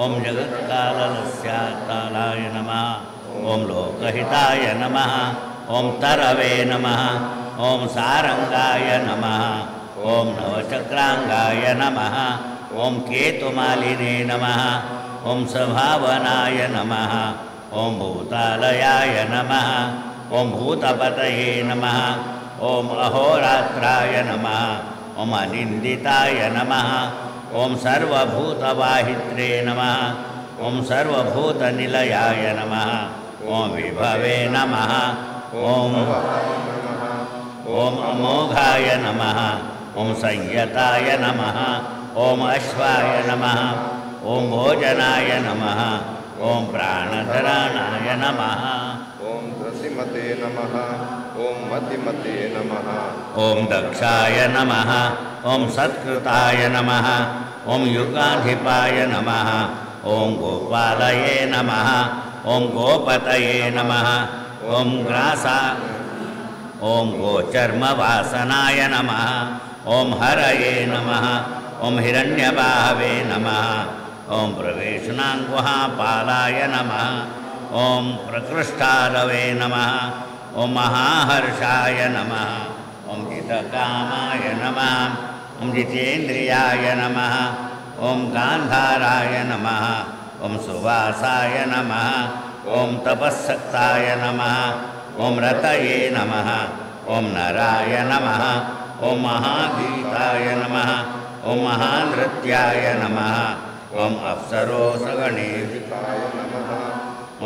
ओम जगत्कालस्यात्तालाय नमः ओम लोकहिताय नमः ओम तरवे नमः ओम सारंगाय नमः ओम नवचक्रांगाय नमः ओम केतुमालिने नमः ओम सभावनाय नमः ओम भूतालयाय नमः ओम भूतपतये नमः ओम अहोरात्राय नमः ओम अनिंदिताय नमः ओम सर्वभूतवाहित्रे नमः ॐ सर्वभूतनिलयाय नमः ॐ विभवे नमः ॐ अमोघाय नमः ॐ संयताय नमः ॐ अश्वाय नमः ॐ भोजनाय नमः ॐ प्राणधराणाय नमः ॐ धृतिमते नमः ॐ मतिमते नमः ॐ दक्षाय नमः ॐ सत्कृताय नमः ॐ युगाधिपाय नमः ॐ गोपालये नमः ॐ गोपतये नमः ॐ ॐ गोचर्मवासनाय नमः ॐ हरये नमः ॐ हिरण्यबाहवे नमः ॐ प्रवेशनाङ्गुहापालाय नमः ॐ प्रकृष्टारवे नमः ॐ महाहर्षाय नमः ॐ जितकामाय नमः ॐ जितेन्द्रियाय नमः ॐ गान्धाराय नमः ॐ सुवासाय नमः ॐ तपस्सक्ताय नमः ॐ रतये नमः ॐ नराय नमः ॐ महागीताय नमः ॐ महानृत्याय नमः ॐ अप्सरोसगणेशिताय नमः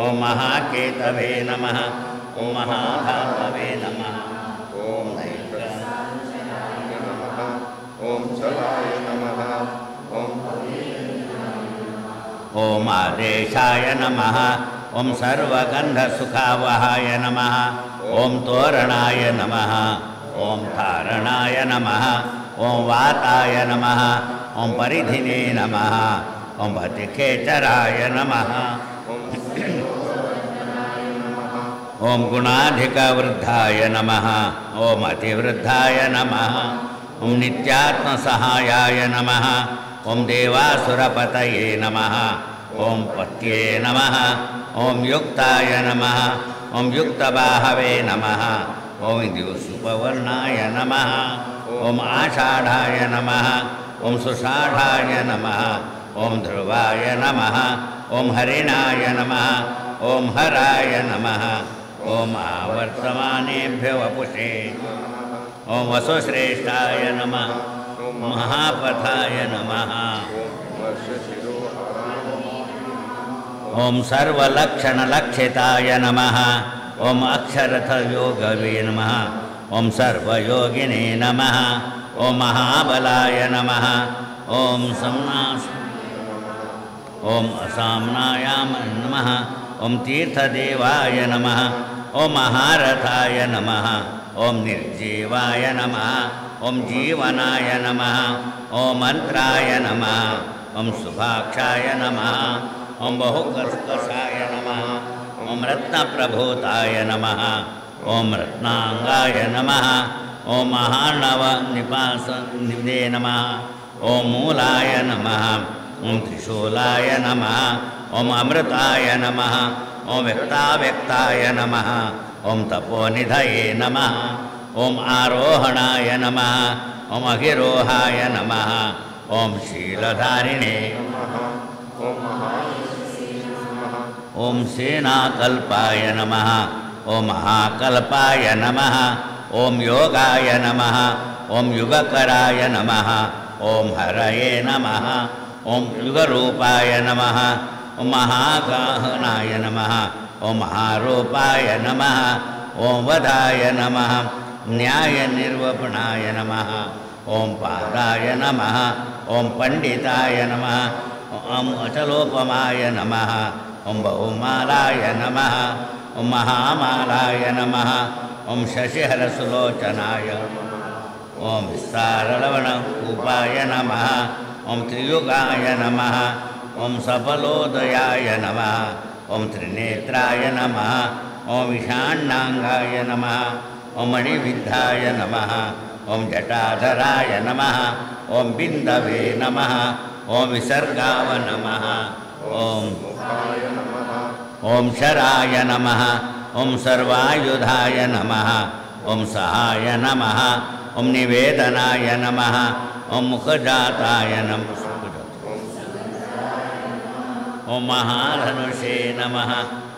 ॐ महाकेतवे नमः ॐ महाधातवे नमः ॐ नैकाय नमः ॐ चलाय नमः ॐ आदेशाय नमः ॐ सर्वगन्धसुखावहाय नमः ॐ तोरणाय नमः ॐ तारणाय नमः ॐ वाताय नमः ॐ परिधिने नमः ॐ भतिखेचराय नमः ॐ गुणाधिकवृद्धाय नमः ॐ अतिवृद्धाय नमः ॐ नित्यात्मसहायाय नमः ॐ देवासुरपतये नमः ॐ पत्ये नमः ॐ युक्ताय नमः ॐ युक्तबाहवे नमः ॐ द्युसुपवर्णाय नमः ॐ आषाढाय नमः ॐ सुषाढाय नमः ॐ ध्रुवाय नमः ॐ हरिणाय नमः ॐ हराय नमः ॐ आवर्तमानेभ्य वपुषे ॐ वसुश्रेष्ठाय नमः महापथाय नमः ॐ सर्वलक्षणलक्षिताय नमः ॐ अक्षरथयोगवे नमः ॐ सर्वयोगिने नमः ॐ महाबलाय नमः ॐ ॐ असाम्नायां नमः ॐ तीर्थदेवाय नमः ॐ महारथाय नमः ॐ निर्जीवाय नमः ॐ जीवनाय नमः ॐ मन्त्राय नमः ॐ सुभाक्षाय नमः ॐ बहुकर्कशाय नमः ॐ रत्नप्रभूताय नमः ॐ रत्नांगाय नमः ॐ महानवनिपासनिधे नमः ॐ मूलाय नमः ॐ त्रिशूलाय नमः ॐ अमृताय नमः ॐ व्यक्ताव्यक्ताय नमः ॐ तपोनिधये नमः ॐ आरोहणाय नमः ॐ अगिरोहाय नमः ॐ शीलधारिणे ॐ सेनाकल्पाय नमः ॐ महाकल्पाय नमः ॐ योगाय नमः ॐ युगकराय नमः ॐ हरये नमः ॐ युगरूपाय नमः ॐ महागाहनाय नमः ॐ महारूपाय नमः ॐ वधाय नमः न्यायनिर्वपणाय नमः ॐ पादाय नमः ॐ पंडिताय नमः ॐ अचलोपमाय नमः ॐ बहुमालाय नमः ॐ महामालाय नमः ॐ शशिहरसुलोचनाय ॐ विस्तारलवणकूपाय नमः ॐ त्रियुगाय नमः ॐ सफलोदयाय नमः ॐ त्रिनेत्राय नमः ॐ विषाण्णाङ्गाय नमः ॐ मणिविद्धाय नमः ॐ जटाधराय नमः ॐ बिन्दवे नमः ॐ विसर्गाव नमः ॐ शराय नमः ॐ सर्वायुधाय नमः ॐ सहाय नमः ॐ निवेदनाय नमः ॐ मुखजाताय नमः ॐ महाधनुषे नमः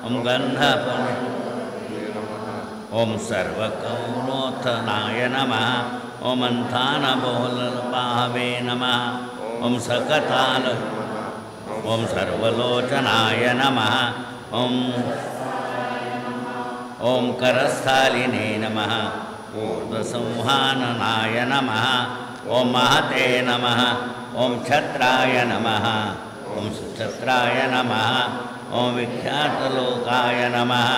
ॐ गन्धपने ॐ सर्वकौनोत्थनाय नमः ॐ अन्थानबहुलपावे नमः ॐ सकताल ॐ सर्वलोचनाय नमः ॐ करस्थालिने नमः ऊर्ध्वसंहाननाय नमः ॐ महते नमः ॐ छत्राय नमः ॐ सुछत्राय नमः ॐ विख्यातलोकाय नमः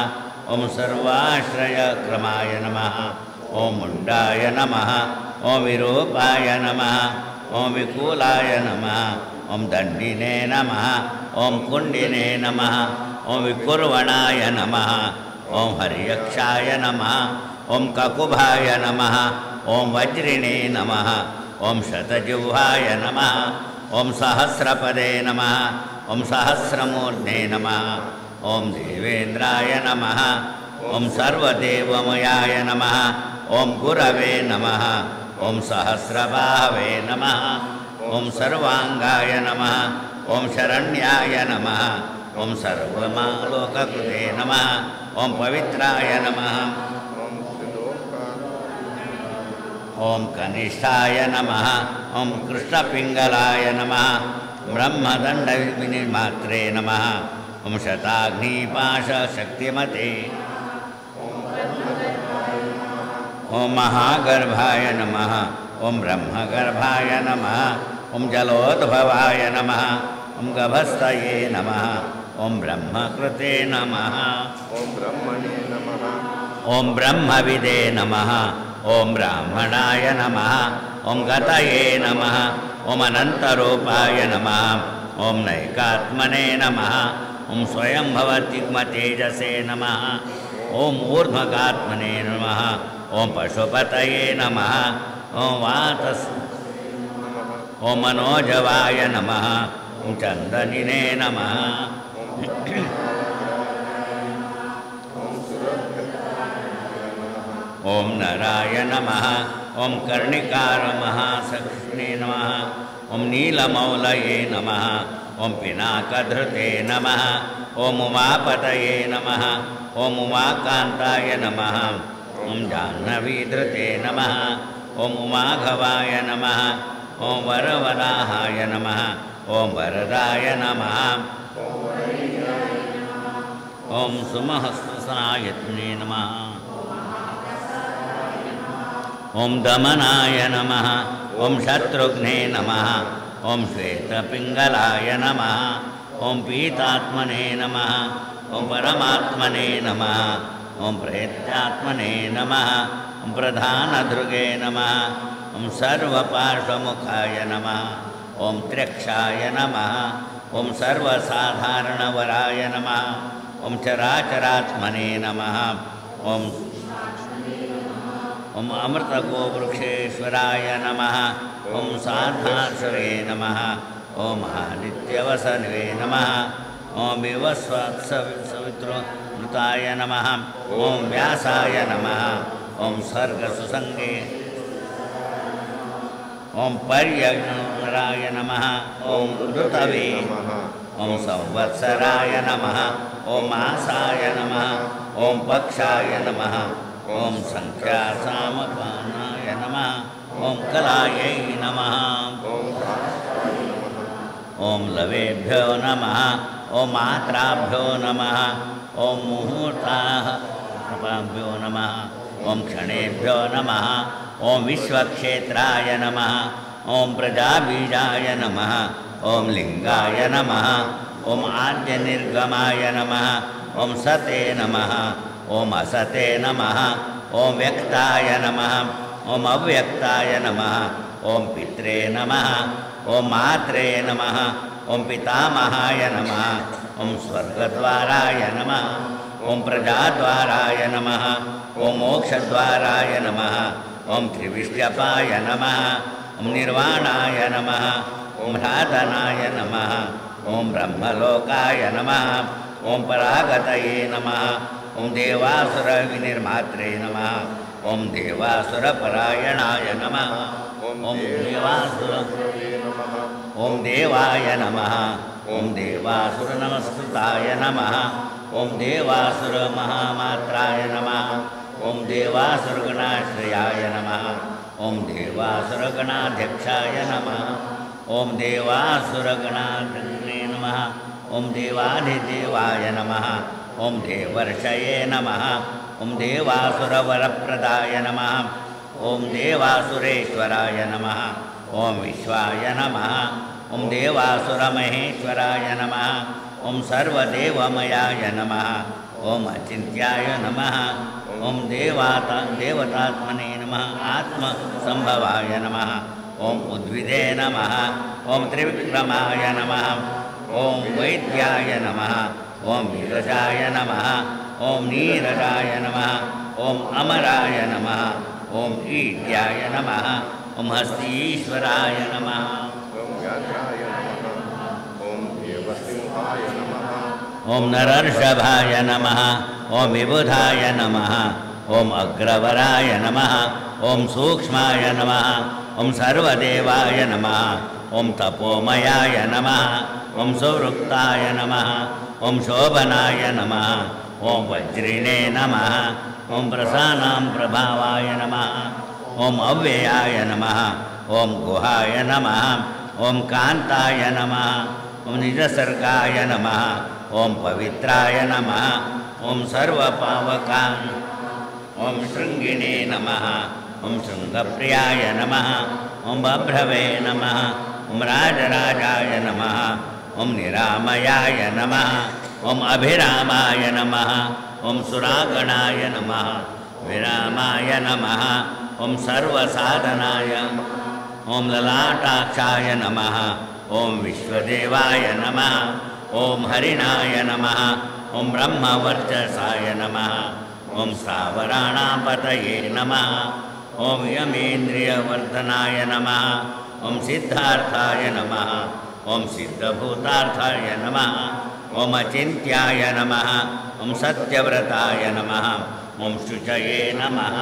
ॐ सर्वाश्रयक्रमाय नमः ॐ मुण्डाय नमः ॐ विरूपाय नमः ॐ विकूलाय नमः ॐ दण्डिने नमः ॐ कुण्डिने नमः ॐ विकुर्वणाय नमः ॐ हर्यक्षाय नमः ॐ ककुभाय नमः ॐ वज्रिणे नमः ॐ शतजिह्वाय नमः ॐ सहस्रपदे नमः ॐ सहस्रमूर्धे नमः ॐ देवेन्द्राय नमः ॐ सर्वदेवमयाय नमः ॐ गुरवे नमः ॐ सहस्रबाहवे नमः ॐ सर्वाङ्गाय नमः ॐ शरण्याय नमः ॐ सर्वमालोककृते नमः ॐ पवित्राय नमः ॐ कनिष्ठाय नमः ॐ कृष्णपिङ्गलाय नमः ब्रह्मदण्डविनिर्मात्रे नमः ॐ शताग्निपाशशक्तिमते ॐ महागर्भाय नमः ॐ ब्रह्मगर्भाय नमः ॐ जलोद्भवाय नमः ॐ गभस्तये नमः ॐ ब्रह्मकृते नमः ॐ ब्रह्मणे नमः ॐ ब्रह्मविदे नमः ॐ ब्राह्मणाय नमः ॐ गतये नमः ॐ अनन्तरूपाय नमः ॐ नैकात्मने नमः ॐ स्वयंभवतिग्मतेजसे नमः ॐ ऊर्ध्वगात्मने नमः ॐ पशुपतये नमः ॐ वातस् ॐ मनोजवाय नमः ॐ चन्दनिने नमः ॐ नराय नमः ॐ कर्णिकारमहासक्ष्णे नमः ॐ नीलमौलये नमः ॐ पिनाकधृते नमः ॐ उमापतये नमः ॐ उमाकान्ताय नमः ॐ जाह्नवीधृते नमः ॐ उमाघवाय नमः ॐ वरवराहाय नमः ॐ वरदाय नमः ॐ सुमहस्रसनायत्ने नमः ॐ दमनाय नमः ॐ शत्रुघ्ने नमः ॐ श्वेतपिङ्गलाय नमः ॐ पीतात्मने नमः ॐ परमात्मने नमः ॐ प्रेत्यात्मने नमः ॐ प्रधानधृगे नमः ॐ सर्वपार्श्वमुखाय नमः ॐ त्र्यक्षाय नमः ॐ सर्वसाधारणवराय नमः ॐ चराचरात्मने नमः ॐ अमृतगोवृक्षेश्वराय नमः ॐ साधाश्वरे नमः ॐ आदित्यवसनवे नमः ॐ विवस्वत्सवितृताय नमः ॐ व्यासाय नमः ॐ सर्गसुसङ्गे ॐ पर्यग्राय नमः ॐ ऋतवे ॐ संवत्सराय नमः ॐ मासाय नमः ॐ पक्षाय नमः ॐ संख्यासामपानाय नमः ॐ कलायै नमः ॐ लवेभ्यो नमः ॐ मात्राभ्यो नमः ॐ मुहूर्ताभ्यो नमः ॐ क्षणेभ्यो नमः ॐ विश्वक्षेत्राय नमः ॐ प्रजाबीजाय नमः ॐ लिङ्गाय नमः ॐ आद्यनिर्गमाय नमः ॐ सते नमः ॐ असते नमः ॐ व्यक्ताय नमः ॐ अव्यक्ताय नमः ॐ पित्रे नमः ॐ मात्रे नमः ॐ पितामहाय नमः ॐ स्वर्गद्वाराय नमः ॐ प्रजाद्वाराय नमः ॐ मोक्षद्वाराय नमः ॐ त्रिविष्ट्यपाय नमः ॐ निर्वाणाय नमः ॐ ह्रादनाय नमः ॐ ब्रह्मलोकाय नमः ॐ परागतये नमः ॐ देवासुरविनिर्मात्रे नमः ॐ देवासुरपरायणाय नमः ॐ देवाय नमः ॐ देवासुरनमस्कृताय नमः ॐ देवासुरमहामात्राय नमः ॐ देवासुरगणाश्रयाय नमः ॐ देवासुरगणाध्यक्षाय नमः ॐ देवासुरगणाध्यक्षे नमः नमः ॐ देवाधिदेवाय नमः ॐ देवर्षये नमः ॐ देवासुरवरप्रदाय नमः ॐ देवासुरेश्वराय नमः ॐ विश्वाय नमः ॐ देवासुरमहेश्वराय नमः ॐ सर्वदेवमयाय नमः ॐ अचिन्त्याय नमः ॐ देवतात्मने नमः आत्मसंभवाय नमः ॐ उद्भिदे नमः ॐ त्रिविक्रमाय नमः ॐ वैद्याय नमः ॐ नीरजाय नमः ॐ नीरजाय नमः ॐ अमराय नमः ॐ ईड्याय नमः ॐ हस्तीश्वराय नमः ॐ व्याघ्राय नमः ॐ देवसिंहाय नमः ॐ नरर्षभाय नमः ॐ विबुधाय नमः ॐ अग्रवराय नमः ॐ सूक्ष्माय नमः ॐ सर्वदेवाय नमः ॐ तपोमयाय नमः ॐ सुवृक्ताय नमः ॐ शोभनाय नमः ॐ वज्रिणे नमः ॐ प्रसानां प्रभावाय नमः ॐ अव्ययाय नमः ॐ गुहाय नमः ॐ कान्ताय नमः ॐ निजसर्गाय नमः ॐ पवित्राय नमः ॐ सर्वपावकान् ॐ शृङ्गिणे नमः ॐ शृङ्गप्रियाय नमः ॐ बभ्रवे नमः ॐ राजराजाय नमः ॐ निरामयाय नमः ॐ अभिरामाय नमः ॐ सुरागणाय नमः विरामाय नमः ॐ सर्वसाधनाय ॐ ललाटाक्षाय नमः ॐ विश्वदेवाय नमः ॐ हरिणाय नमः ॐ ब्रह्मवर्चसाय नमः ॐ स्थावराणापतये नमः ॐ यमेन्द्रियवर्धनाय नमः ॐ सिद्धार्थाय नमः ॐ सिद्धभूतार्थाय नमः ॐ अचिन्त्याय नमः ॐ सत्यव्रताय नमः ॐ शुचये नमः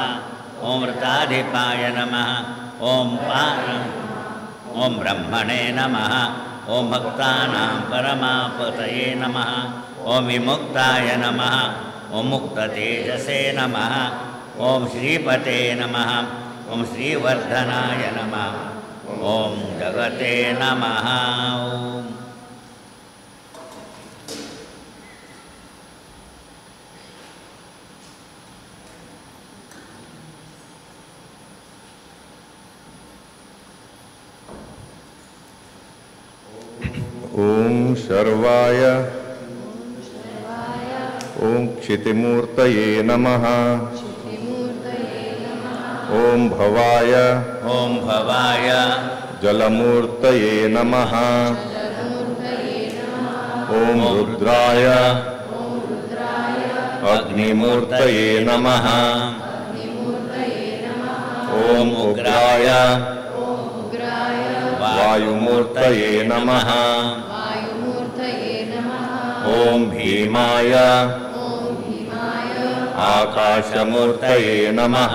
ॐ व्रताधिपाय नमः ॐ ब्रह्मणे नमः ॐ भक्तानां परमापतये नमः ॐ विमुक्ताय नमः ॐ मुक्ततेजसे नमः ॐ श्रीपते नमः ॐ श्रीवर्धनाय नमः ॐ जगते नमः ॐ शर्वाय ॐ क्षितिमूर्तये नमः ॐ भवाय जलमूर्तये नमः ॐ रुद्राय अग्निमूर्तये नमः ॐ उग्राय वायुमूर्तये नमः ॐ भीमाय आकाशमूर्तये नमः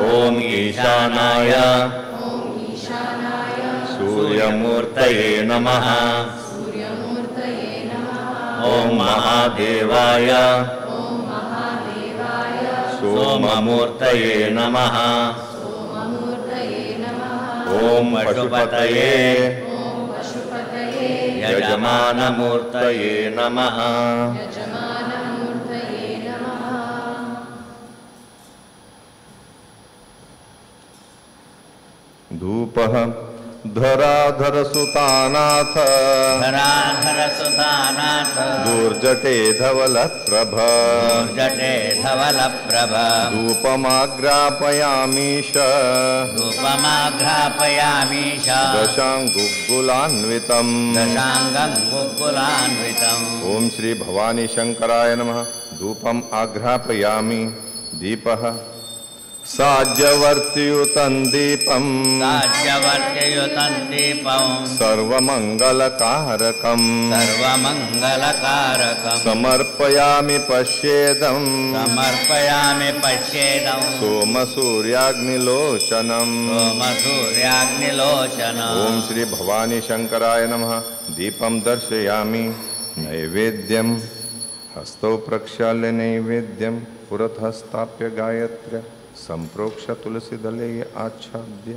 ॐ ईशानाय सूर्यमूर्तये नमः ॐ महादेवाय सोममूर्तये नमः ॐ पशुपतये यजमानमूर्तये नमः धूपः धराधरसुतानाथ दुर्जटे धवलप्रभ धूपमाग्रापयामीश दशाङ्गुग्गुलान्वितम् ॐ श्री भवानी शंकराय नमः। धूपम् आघ्रापयामि। दीपः साज्यवर्तियुतं दीपम् सर्वमङ्गलकारकम् समर्पयामि पश्येदम् सोमसूर्याग्निलोचनम् ॐ श्री भवानी शंकराय नमः। दीपं दर्शयामि। नैवेद्यं हस्तौ प्रक्षाल्य नैवेद्यं पुरतः स्थाप्य गायत्र्या संप्रोक्ष्य तुलसीदले आच्छाद्य।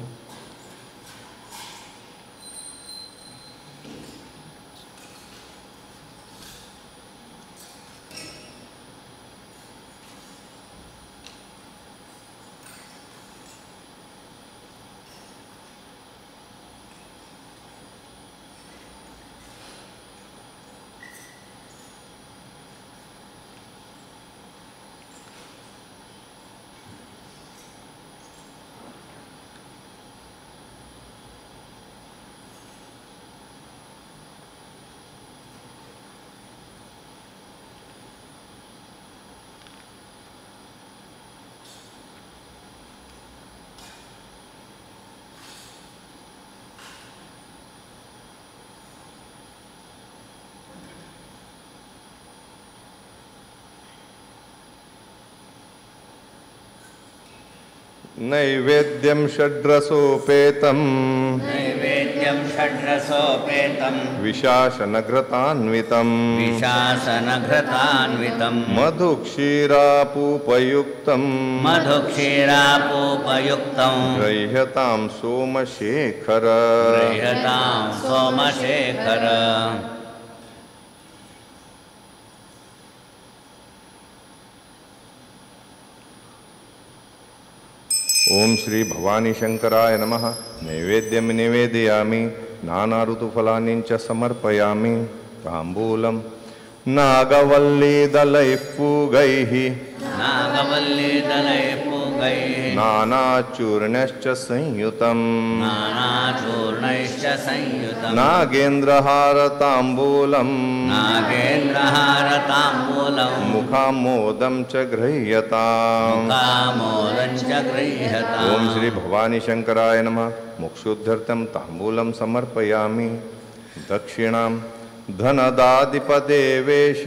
नैवेद्यं षड्रसोपेतं नैवेद्यं षड्रसोपेतं विशासनघृतान्वितं विशासनघृतान्वितं मधुक्षीरापूपयुक्तं मधुक्षीरापूपयुक्तं गृह्यतां सोमशेखर गृह्यतां सोमशेखर। ओम श्री भवानी शंकराय नमः। नैवेद्यं निवेदयामि नाना ऋतुफलानि च समर्पयामि। ताम्बूलं नागवल्लीदलैः पूगैः नागवल्लीदलैः पूगैः नानाचूर्णश्च संयुतं नानाचूर्णैश्च संयुतं नागेन्द्रहारताम्बूलं नागेन्द्रहारताम्बूलं मुखामोदं च गृह्यताम्। मुखामोदं च गृह्यताम्। ओम श्री भवानी शंकराय नमः। मोक्षोद्धर्थं ताम्बूलं समर्पयामि। दक्षिणां धनदादिपदेवेश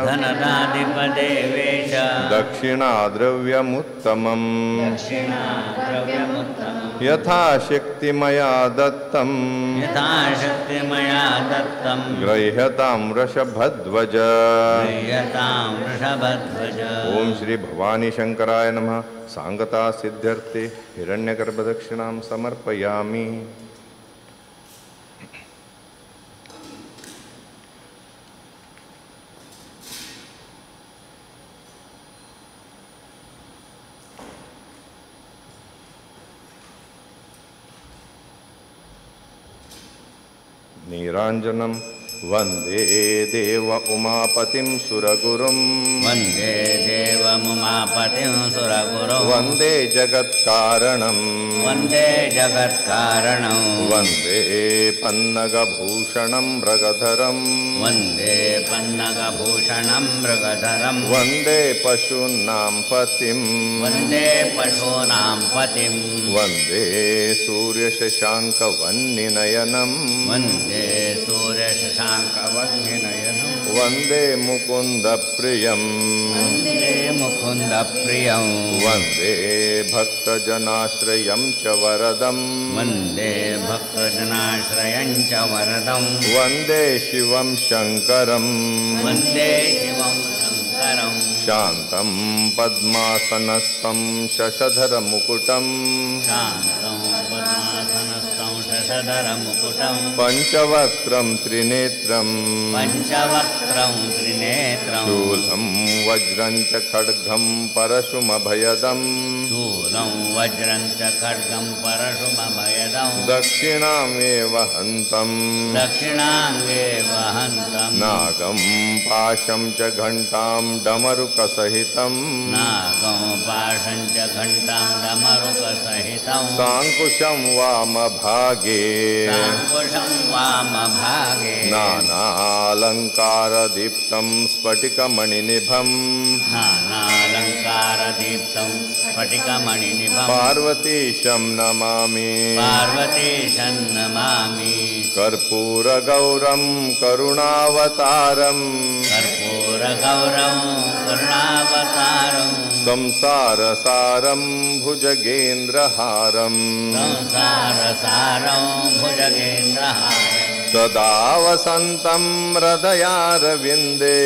धनदादिपदेवेश दक्षिणाद्रव्यमुत्तमं दक्षिणाद्रव्यमुत्तमं यथाशक्ति मया दत्तं यथाशक्ति मया दत्तं गृह्यतां वृषभध्वज। गृह्यतां वृषभध्वज। ओम श्री भवानी शंकराय नमः। सांगता सिद्ध्यर्थे हिरण्यगर्भदक्षिणां समर्पयामि। नीराञ्जनं वन्दे देव उमापतिं सुरगुरुं वन्दे देवमुमापतिं सुरगुरुं वन्दे जगत्कारणं वन्दे जगत्कारणं वन्दे पन्नगभूषणं मृगधरं वन्दे पन्नगभूषणं मृगधरं वन्दे पशूनां पतिं वन्दे पशूनां पतिं वन्दे सूर्यशशाङ्कवह्निनयनं वन्दे सूर्यशशाङ्कवह्निनयनं वन्दे मुकुन्दप्रियं वन्दे मुकुन्दप्रियं वन्दे भक्तजनाश्रयं च वरदं वन्दे भक्तजनाश्रयं च वरदं वन्दे शिवं शङ्करं वन्दे शिवं शङ्करं शान्तं पद्मासनस्थं शशधरमुकुटं शान्तं पद्मासनस्थं शशधरमुकुटं पञ्चवक्त्रं त्रिनेत्रं पञ्चवक्त्रं त्रिनेत्रं शूलं वज्रं च खड्गं परशुमभयदं शूलं वज्रं च खड्गं परशुमभयदं दक्षिणामेव हन्तं दक्षिणाङ्गे वहन्तं नागं पाशं च घण्टां डमरुकसहितं नागं पाशं च घण्टां डमरुकसहितं साङ्कुशं वामभागे साङ्कुशं वामभागे नानालङ्कारदीप्तं स्फटिकमणिनिभं नानालङ्कारदीप्तं स्फटिकमणिनिभं पार्वतीशं नमामि पार्वतीशं नमामि कर्पूरगौरं करुणावतारं कर्पूरगौरं करुणावतारं संसारसारं भुजगेन्द्रहारं संसारसारं भुजगेन्द्रहारं सदा वसन्तं हृदयारविन्दे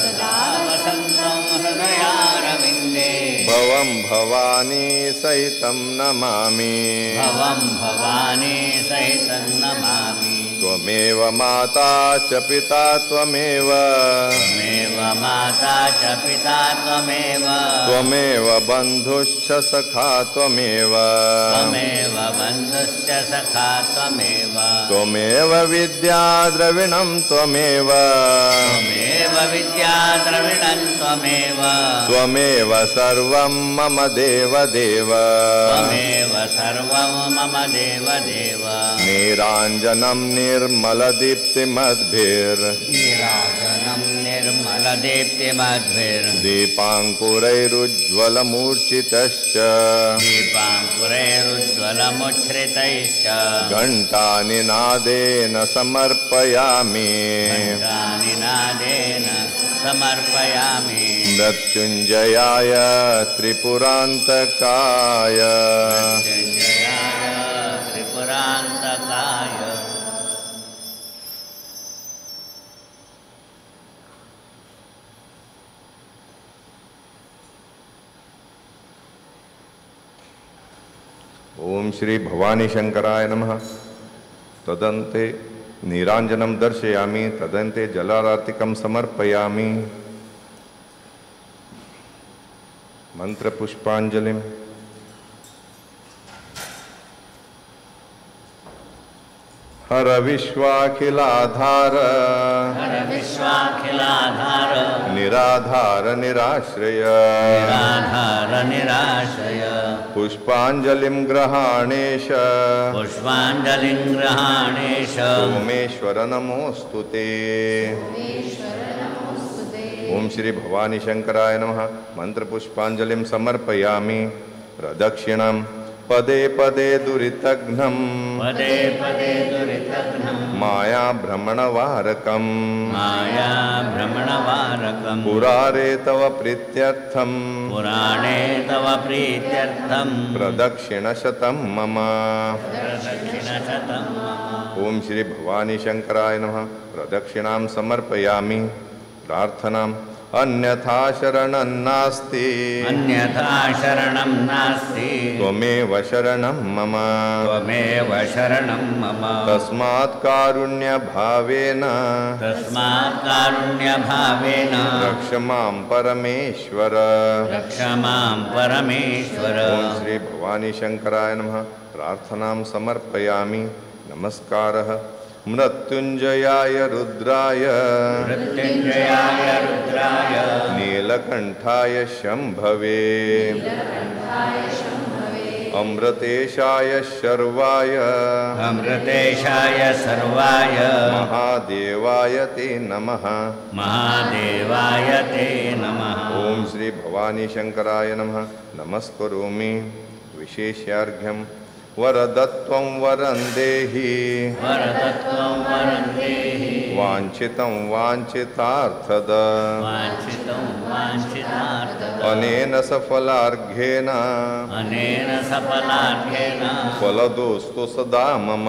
सदा वसन्तं हृदयारविन्दे भवं भवानी सहितं नमामि भवं भवानी सहितं नमामि त्वमेव माता च पिता त्वमेव त्वमेव माता च पिता त्वमेव त्वमेव बन्धुश्च सखा त्वमेव त्वमेव बन्धुश्च सखा त्वमेव त्वमेव विद्या द्रविणं त्वमेव त्वमेव विद्या द्रविणं त्वमेव त्वमेव सर्वं मम देवदेव त्वमेव सर्वं मम देवदेव नीराञ्जनं नीराजनं निर्मलदीप्तिमद्भिर् दीपाङ्कुरैरुज्ज्वलमूर्छितश्च दीपाङ्कुरैरुज्ज्वलमुच्छ्रितैश्च घण्टानिनादेन समर्पयामि घण्टानिनादेन समर्पयामि मृत्युञ्जयाय त्रिपुरान्तकाय मृत्युञ्जयाय त्रिपुरान्तकाय ओम श्री भवानी शंकराय नमः। तदन्ते नीरांजनं दर्शयामि, तदन्ते जलारातिकं समर्पयामि। मंत्रपुष्पाञ्जलिं हर विश्वाखिलाधार हर विश्वाखिलाधार निराधार निराश्रय निराधार निराश्रय पुष्पाञ्जलिं गृहाणेश पुष्पाञ्जलिं गृहाणेश सोमेश्वर नमोऽस्तु ते। ओम श्री भवानी शंकराय नमः। मंत्रपुष्पाञ्जलिं समर्पयामि। प्रदक्षिणां पदे पदे दुरितघ्नं पदे पदे दुरितघ्नं माया भ्रमणवारकं माया भ्रमणवारकं पुरारे तव प्रीत्यर्थं पुराणे तव प्रीत्यर्थं प्रदक्षिणशतं मम। प्रदक्षिणशतं मम। ओम श्री भवानी शंकराय नमः। प्रदक्षिणां समर्पयामि। प्रार्थनाम् अन्यथा शरणं नास्ति अन्यथा शरणं नास्ति त्वमेव शरणं मम। त्वमेव शरणं मम। तस्मात् कारुण्यभावेन तस्मात् कारुण्यभावेन रक्ष मां परमेश्वर। रक्ष मां परमेश्वर। ओम श्री भवानी शंकराय नमः। प्रार्थनां समर्पयामि। नमस्कारः मृत्युञ्जयाय रुद्राय मृत्युञ्जयाय रुद्राय नीलकण्ठाय शम्भवे अमृतेशाय शर्वाय अमृतेशाय सर्वाय महादेवाय ते नमः। महादेवाय ते नमः। ओम श्री भवानी शंकराय नमः। नमस्करोमि। विशेषार्घ्यं वरदत्वं वरं देहि वरदत्वं वरं देहि वाञ्छितं वाञ्छितार्थद वाञ्छितं वाञ्छितार्थद अनेन सफलार्घ्येन अनेन सफलार्घ्येन फलदोस्तु सदा मम।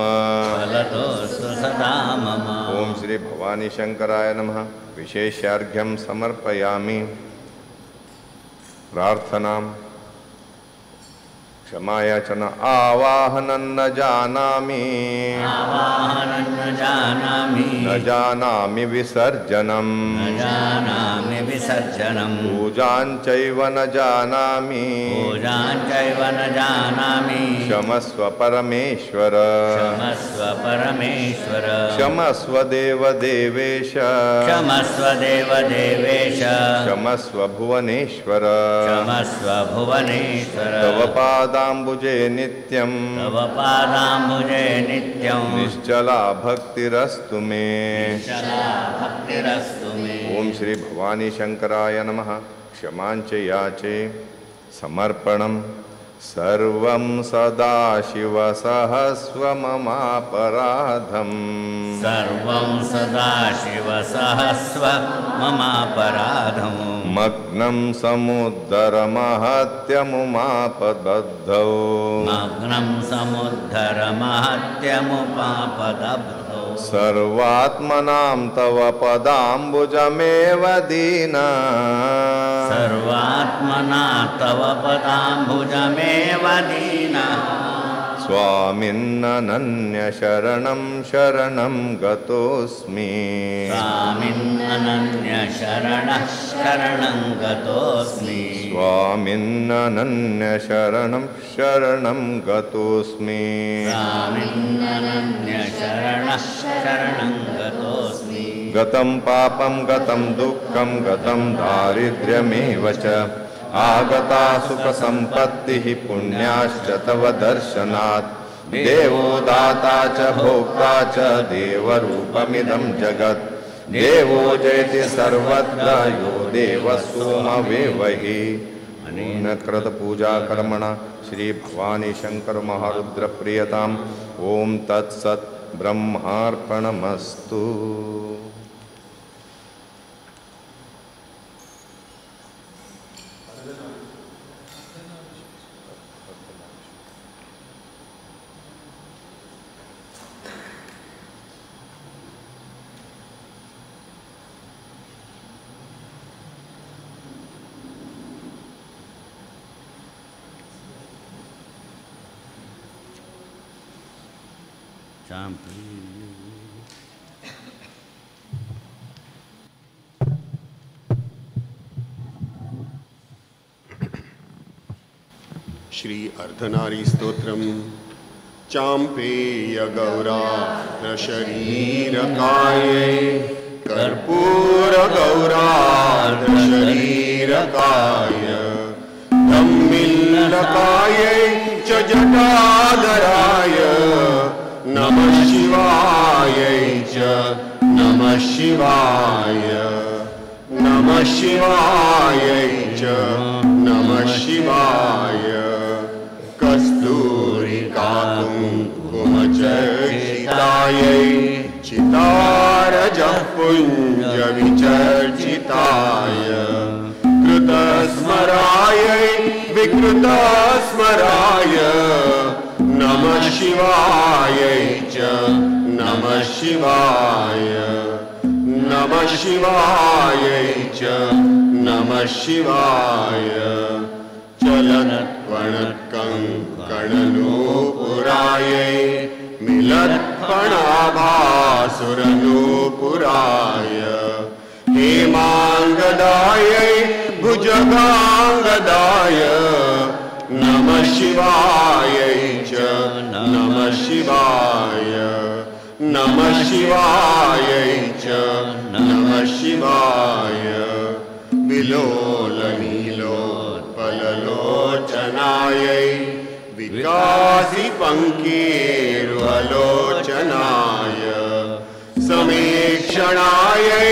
फलदोस्तु सदा मम। ओम श्री भवानी शंकराय नमः। विशेषार्घ्यं समर्पयामि। प्रार्थनाम् क्षमायाचना आवाहनं न जानामि आवाहनं न जानामि न जानामि विसर्जनं न जानामि विसर्जनं पूजां चैव न जानामि पूजां चैव न जानामि क्षमस्व परमेश्वर क्षमस्व परमेश्वर क्षमस्व देव देवेश क्षमस्व देव देवेश क्षमस्व भुवनेश्वर क्षमस्व भुवनेश्वर तव पादाम्बुजे नित्यं तव पादाम्बुजे नित्यं निश्चला भक्तिरस्तु मे। निश्चला भक्तिरस्तु मे। ओम श्री भवानी शंकराय नमः। क्षमाञ्च याचे समर्पणं सर्वं सदाशिव सहस्व ममापराधम् सर्वं सदाशिव सहस्व ममापराधम् मग्नं समुद्धरमहत्यमुमापदब्धौ मग्नं समुद्धरमहत्यमुपापदब्धौ सर्वात्मनां तव पदाम्बुजमेव दीना सर्वात्मना तव पदाम्बुजमेव दीना स्वामिन्ननन्यशरणं शरणं गतोऽस्मि स्वामिन्ननन्यशरणः शरणं गतोऽस्मि स्वामिन्ननन्यशरणं शरणं गतोऽस्मि स्वामिन्ननन्यशरणः शरणं गतोऽस्मि गतं पापं गतं दुःखं गतं दारिद्र्यमेव च आगता सुखसम्पत्तिः पुण्याश्च तव दर्शनात् देवो दाता च भोक्ता च देवरूपमिदं जगत् देवो जयति सर्वत्र यो देवस्वमवेवहि। अनेन कृत पूजा कर्मणा श्री भवानी शंकर महारुद्र प्रियताम्। ओम तत्सत् ब्रह्मार्पणमस्तु। श्री अर्धनारी स्तोत्रम चांपेय गौरार्ध शरीरकायै कर्पूर गौरार्ध शरीरकाय धम्मिल्लकायै च जटाधराय नमः शिवायै च नमः शिवाय नमः शिवायै च नमः शिवाय कस्तूरिका कुङ्कुमचर्चितायै चितारजः पुञ्जविचर्चिताय कृतस्मरायै विकृतस्मराय नमः शिवायै च नमः शिवाय नमः शिवायै च नमः शिवाय चलत्कणत्कङ्कणनूपुरायै मिलत्कणाभासुरनूपुराय हेमाङ्गदायै भुजगाङ्गदाय नमः शिवायै च नमः शिवाय नमः शिवायै च नमः शिवाय विलोलनीलोत्पललोचनायै विकासी पङ्केरुहलोचनाय समेक्षणायै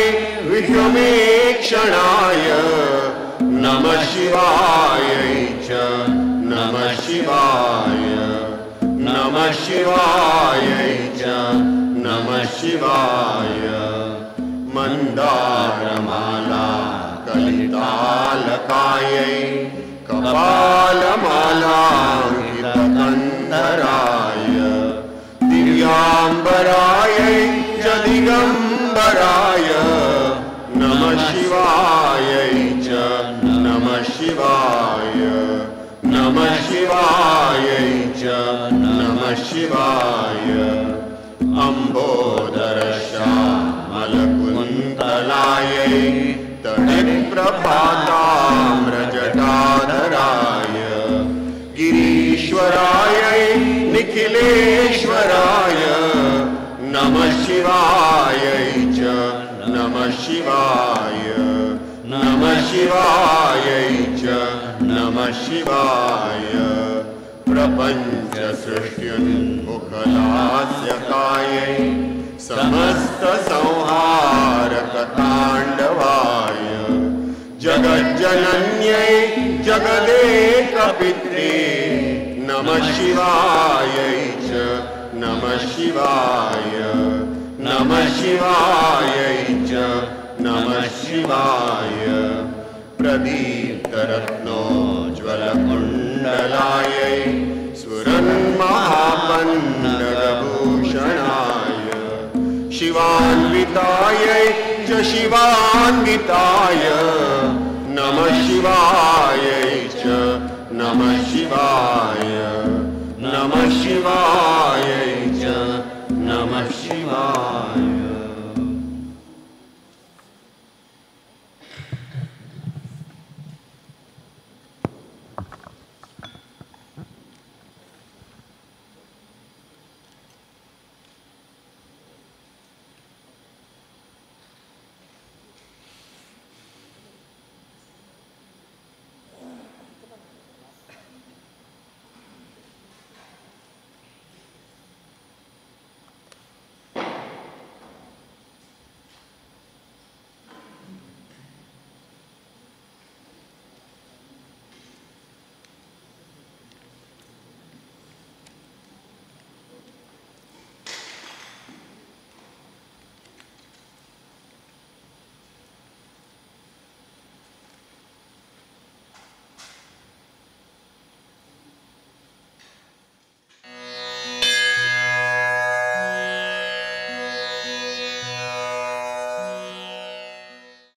विषमेक्षणाय नमः शिवायै च नमः शिवाय नमः शिवायै च नमः शिवाय मन्दारमाला कलितालकायै कपालमालाङ्कितकन्धराय दिव्याम्बरायै च दिगम्बराय नमः शिवायै च नमः शिवाय नमः शिवायै च नमः शिवाय अम्बोदरश्यामलकुन्तलायै तडिप्रभाताम्रजटाधराय गिरीश्वरायै निखिलेश्वराय नमः शिवायै च नमः शिवाय नमः शिवायै च नमः शिवाय प्रपञ्चसृष्ट्युन्मुखलास्यकायै समस्तसंहारकताण्डवाय जगज्जनन्यै जगदेकपित्रे नमः शिवायै च नमः शिवाय नमः शिवायै च नमः शिवाय प्रदीप्तरत्नोज्ज्वलकुण्डलायै स्फुरन्महापन्नगभूषणाय शिवान्वितायै च शिवान्विताय नमः शिवायै च नमः शिवाय नमः शिवाय